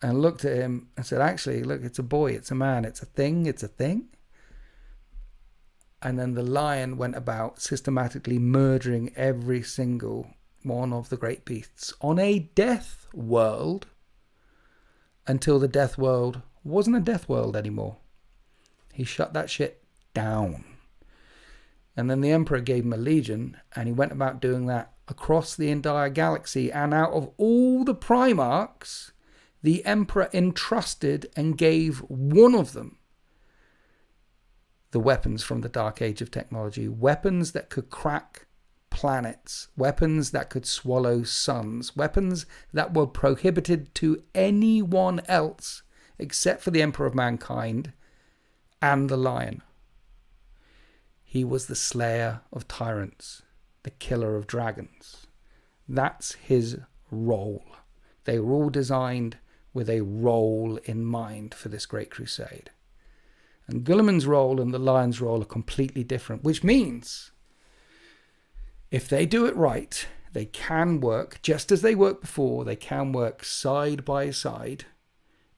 And looked at him and said, actually, look, it's a boy, it's a man, it's a thing. And then the lion went about systematically murdering every single one of the great beasts on a death world until the death world wasn't a death world anymore. He shut that shit down. And then the Emperor gave him a legion, and he went about doing that across the entire galaxy. And out of all the Primarchs, the Emperor entrusted and gave one of them the weapons from the Dark Age of technology. Weapons that could crack planets. Weapons that could swallow suns. Weapons that were prohibited to anyone else except for the Emperor of Mankind and the Lion. He was the slayer of tyrants, the killer of dragons. That's his role. They were all designed with a role in mind for this great crusade. And Guilliman's role and the Lion's role are completely different, which means if they do it right, they can work just as they worked before. They can work side by side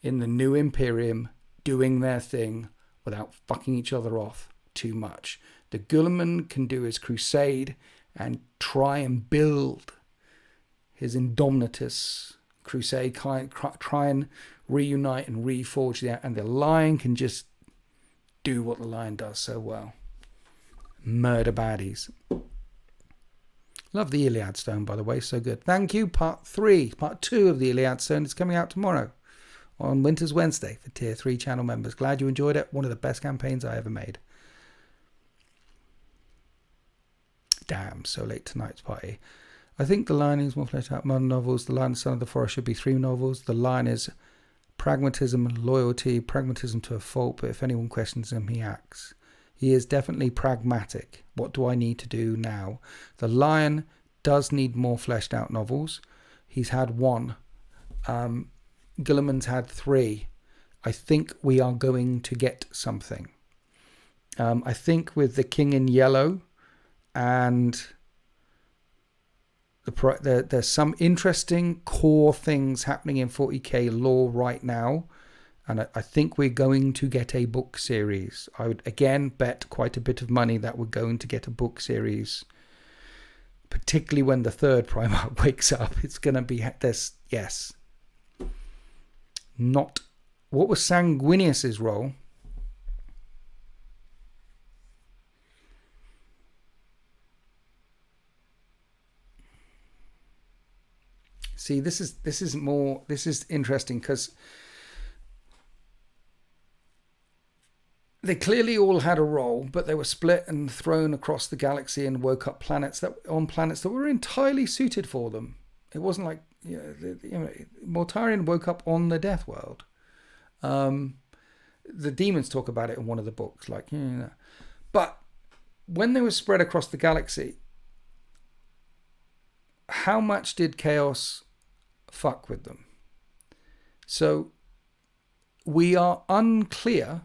in the new Imperium, doing their thing without fucking each other off too much. The Guilliman can do his crusade and try and build his Indomitus crusade, try and reunite and reforge that, and the Lion can just do what the Lion does so well. Murder baddies. Love the Iliad Stone, by the way, so good. Thank you. Part 2 of the Iliad Stone is coming out tomorrow on Winter's Wednesday for Tier 3 channel members. Glad you enjoyed it. One of the best campaigns I ever made. Damn, so late tonight's party. I think The Lion is more fleshed out modern novels. The Lion, Son of the Forest should be 3 novels. The Lion is pragmatism and loyalty, pragmatism to a fault, but if anyone questions him, he acts. He is definitely pragmatic. What do I need to do now? The Lion does need more fleshed out novels. He's had 1. Guilliman's had 3. I think we are going to get something. I think with the King in Yellow and there's some interesting core things happening in 40k lore right now, and I think we're going to get a book series. I would again bet quite a bit of money that we're going to get a book series, particularly when the third Primarch wakes up. It's going to be this. Yes, Not. What was Sanguinius's role? See, this is interesting because they clearly all had a role, but they were split and thrown across the galaxy and woke up planets that were entirely suited for them. It wasn't like Mortarion woke up on the Death World. The demons talk about it in one of the books, but when they were spread across the galaxy, how much did chaos fuck with them? So we are unclear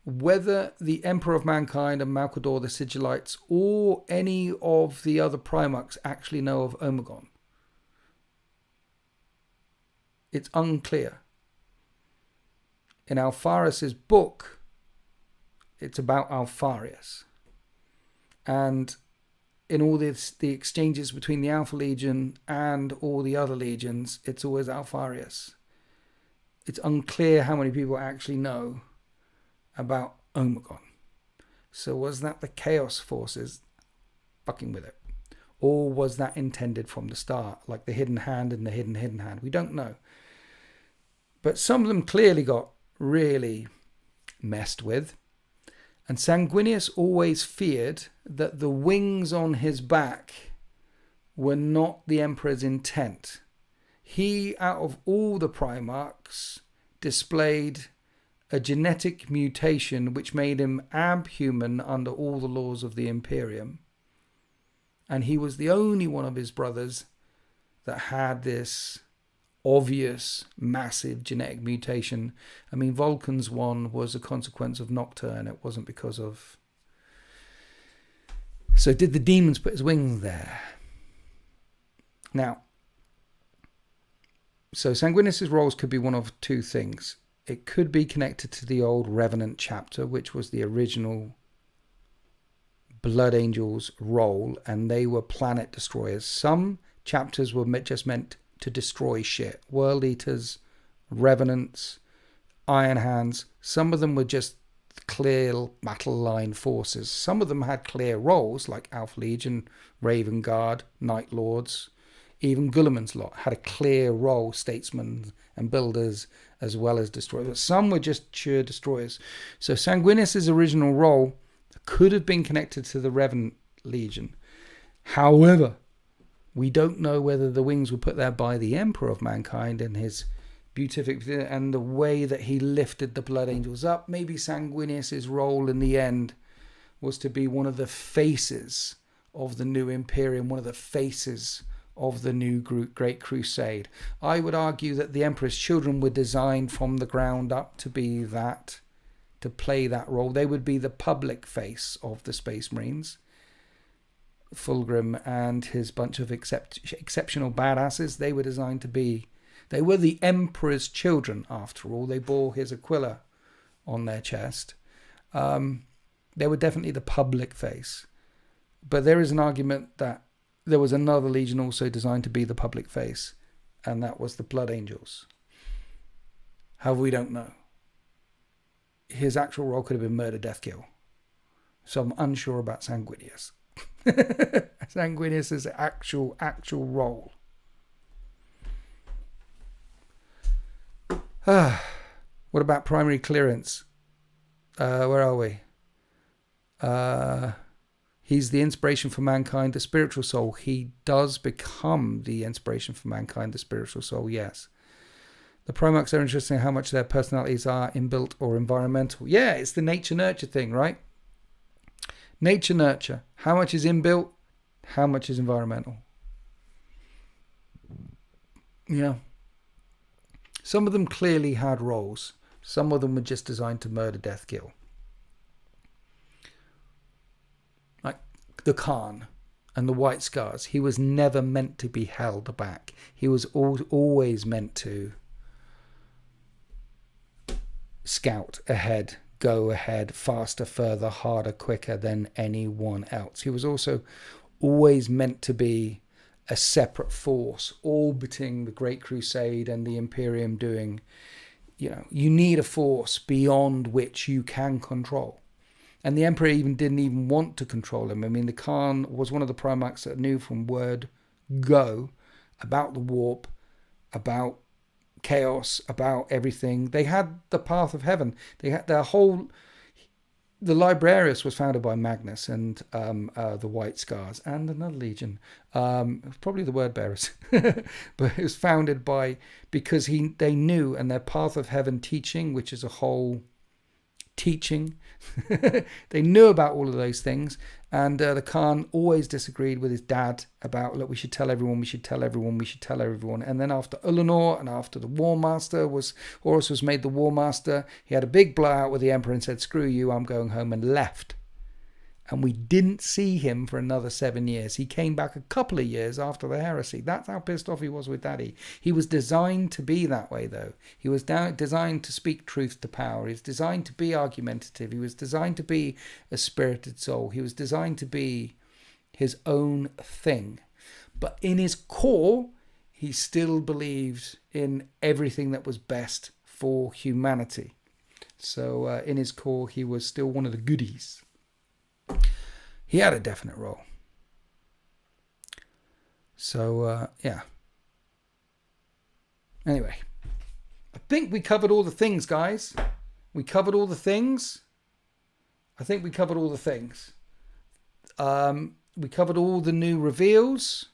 whether the Emperor of Mankind and Malcador the Sigillites or any of the other Primarchs actually know of Omegon. It's unclear. In Alpharis's book, it's about Alpharius. And in all the exchanges between the Alpha Legion and all the other legions, it's always Alpharius. It's unclear how many people actually know about Omegon. So was that the Chaos Forces fucking with it? Or was that intended from the start, like the hidden hand and the hidden hand? We don't know. But some of them clearly got really messed with. And Sanguinius always feared that the wings on his back were not the Emperor's intent. He, out of all the Primarchs, displayed a genetic mutation which made him abhuman under all the laws of the Imperium. And he was the only one of his brothers that had this obvious, massive genetic mutation. I mean, Vulcan's one was a consequence of Nocturne. It wasn't because of... So did the demons put his wings there? Now, so Sanguinius's roles could be one of two things. It could be connected to the old Revenant chapter, which was the original Blood Angels role, and they were planet destroyers. Some chapters were just meant to destroy shit. World Eaters, Revenants, Iron Hands. Some of them were just clear battle line forces. Some of them had clear roles, like Alpha Legion, Raven Guard, Night Lords. Even Guilliman's lot had a clear role, statesmen and builders, as well as destroyers. But some were just sheer destroyers. So Sanguinius's original role could have been connected to the Revenant Legion. However, we don't know whether the wings were put there by the Emperor of Mankind and his beatific and the way that he lifted the Blood Angels up. Maybe Sanguinius's role in the end was to be one of the faces of the new Imperium, one of the faces of the new Great Crusade. I would argue that the Emperor's children were designed from the ground up to be that, to play that role. They would be the public face of the Space Marines. Fulgrim and his bunch of exceptional badasses, they were designed to be... They were the Emperor's children, after all. They bore his Aquila on their chest. They were definitely the public face. But there is an argument that there was another legion also designed to be the public face, and that was the Blood Angels. However, we don't know. His actual role could have been murder, death, kill. So I'm unsure about Sanguinius. Sanguinius' actual role. What about primary clearance? Where are we? He's the inspiration for mankind, the spiritual soul. He does become the inspiration for mankind, the spiritual soul, yes. The Primarchs are interesting how much their personalities are inbuilt or environmental. Yeah, it's the nature-nurture thing, right? Nature-nurture. How much is inbuilt? How much is environmental? Yeah. Some of them clearly had roles. Some of them were just designed to murder, death, kill. Like the Khan and the White Scars. He was never meant to be held back. He was always meant to scout ahead, go ahead, faster, further, harder, quicker than anyone else. He was also always meant to be a separate force orbiting the Great Crusade and the Imperium doing, you need a force beyond which you can control. And the Emperor didn't even want to control him. I mean, the Khan was one of the Primarchs that knew from word go about the warp, about chaos, about everything. They had the path of heaven. They had their whole... The Librarius was founded by Magnus and the White Scars and another legion, probably the Word Bearers, but it was founded because they knew, and their path of heaven teaching, which is a whole teaching, they knew about all of those things. And the Khan always disagreed with his dad about, look, we should tell everyone, we should tell everyone, we should tell everyone. And then after Ulanor and after the War Master Horus was made the War Master, he had a big blowout with the Emperor and said, screw you, I'm going home, and left. And we didn't see him for another 7 years. He came back a couple of years after the heresy. That's how pissed off he was with Daddy. He was designed to be that way, though. He was designed to speak truth to power. He was designed to be argumentative. He was designed to be a spirited soul. He was designed to be his own thing. But in his core, he still believed in everything that was best for humanity. So in his core, he was still one of the goodies. He had a definite role. So, yeah. Anyway, I think we covered all the things, guys. We covered all the things. I think we covered all the things. We covered all the new reveals.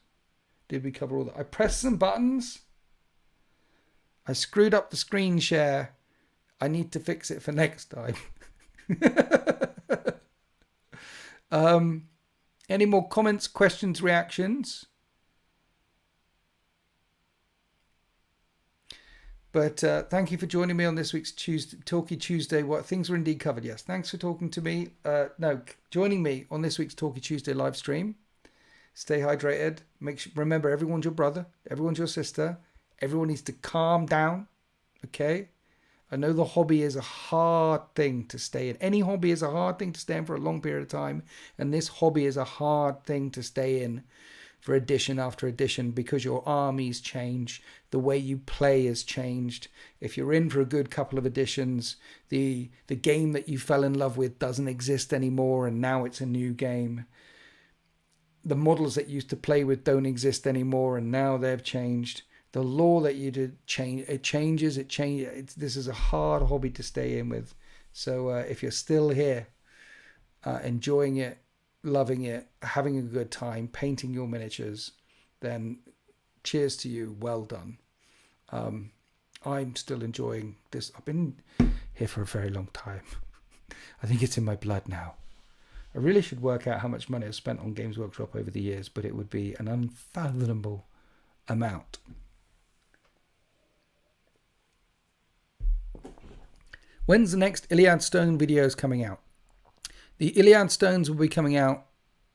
Did we cover all that? I pressed some buttons. I screwed up the screen share. I need to fix it for next time. Any more comments, questions, reactions? But thank you for joining me on this week's Talkie Tuesday. What things were indeed covered? Yes, thanks for talking to me. Joining me on this week's Talkie Tuesday live stream. Stay hydrated. Remember, everyone's your brother. Everyone's your sister. Everyone needs to calm down. Okay. I know the hobby is a hard thing to stay in. Any hobby is a hard thing to stay in for a long period of time. And this hobby is a hard thing to stay in for edition after edition because your armies change. The way you play has changed. If you're in for a good couple of editions, the game that you fell in love with doesn't exist anymore and now it's a new game. The models that you used to play with don't exist anymore and now they've changed. The lore that you did change. It changes. This is a hard hobby to stay in with. So if you're still here, enjoying it, loving it, having a good time, painting your miniatures, then cheers to you. Well done. I'm still enjoying this. I've been here for a very long time. I think it's in my blood now. I really should work out how much money I've spent on Games Workshop over the years, but it would be an unfathomable amount. When's the next Iliad Stone videos coming out? The Iliad Stones will be coming out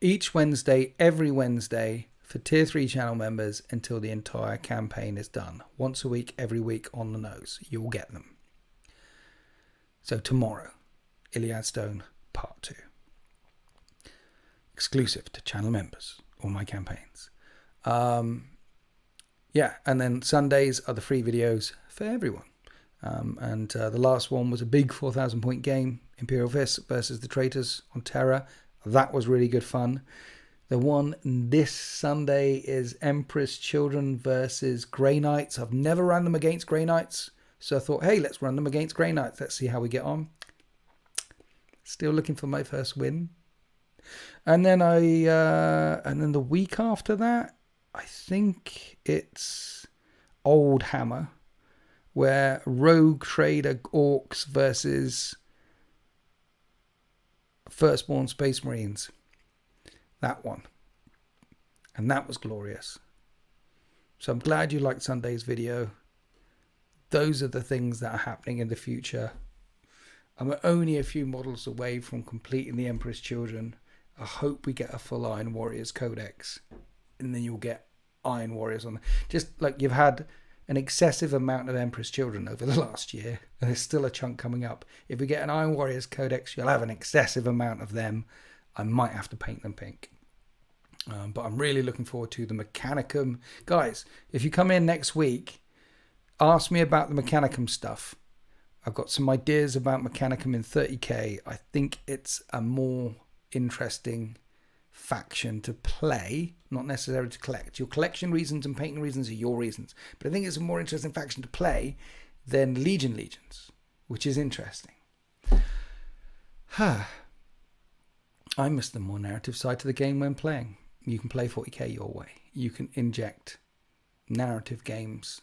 each Wednesday, every Wednesday, for Tier 3 channel members until the entire campaign is done. Once a week, every week on the nose. You'll get them. So tomorrow, Iliad Stone Part 2. Exclusive to channel members, all my campaigns. Yeah, and then Sundays are the free videos for everyone. And the last one was a big 4,000 point game, Imperial Fist versus the Traitors on Terra. That was really good fun. The one this Sunday is Empress Children versus Grey Knights. I've never run them against Grey Knights, so I thought, hey, let's run them against Grey Knights. Let's see how we get on. Still looking for my first win. And then the week after that, I think it's Old Hammer, where Rogue Trader Orcs versus Firstborn Space Marines. That one. And that was glorious. So I'm glad you liked Sunday's video. Those are the things that are happening in the future. I'm only a few models away from completing the Emperor's Children. I hope we get a full Iron Warriors Codex. And then you'll get Iron Warriors on. Just like you've had an excessive amount of Emperor's Children over the last year. And there's still a chunk coming up. If we get an Iron Warriors Codex, you'll have an excessive amount of them. I might have to paint them pink. But I'm really looking forward to the Mechanicum. Guys, if you come in next week, ask me about the Mechanicum stuff. I've got some ideas about Mechanicum in 30k. I think it's a more interesting faction to play, not necessarily to collect. Your collection reasons and painting reasons are your reasons. But I think it's a more interesting faction to play than Legions, which is interesting. I miss the more narrative side to the game when playing. You can play 40k your way. You can inject narrative games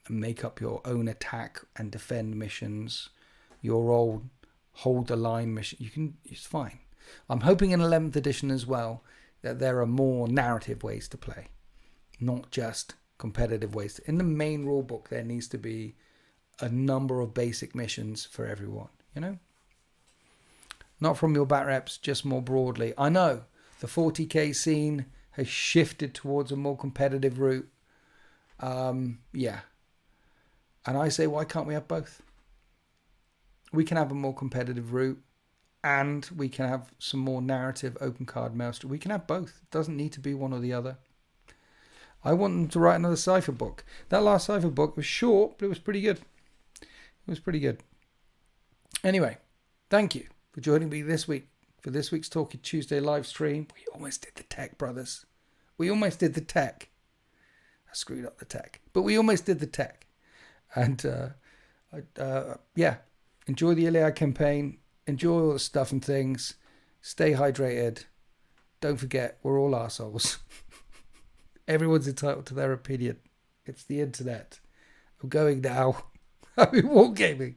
and make up your own attack and defend missions, your old hold the line mission. It's fine. I'm hoping in 11th edition as well that there are more narrative ways to play, not just competitive ways. In the main rule book, there needs to be a number of basic missions for everyone, you know? Not from your bat reps, just more broadly. I know the 40k scene has shifted towards a more competitive route. Yeah. And I say, why can't we have both? We can have a more competitive route and we can have some more narrative open card maelstrom. We can have both. It doesn't need to be one or the other. I want them to write another Cypher book. That last Cypher book was short, but it was pretty good. It was pretty good. Anyway, thank you for joining me this week for this week's Talking Tuesday live stream. We almost did the tech, brothers. We almost did the tech. I screwed up the tech, but we almost did the tech. And yeah, enjoy the Iliad campaign. Enjoy all the stuff and things. Stay hydrated. Don't forget, we're all arseholes. Everyone's entitled to their opinion. It's the internet. I'm going now. Happy wargaming.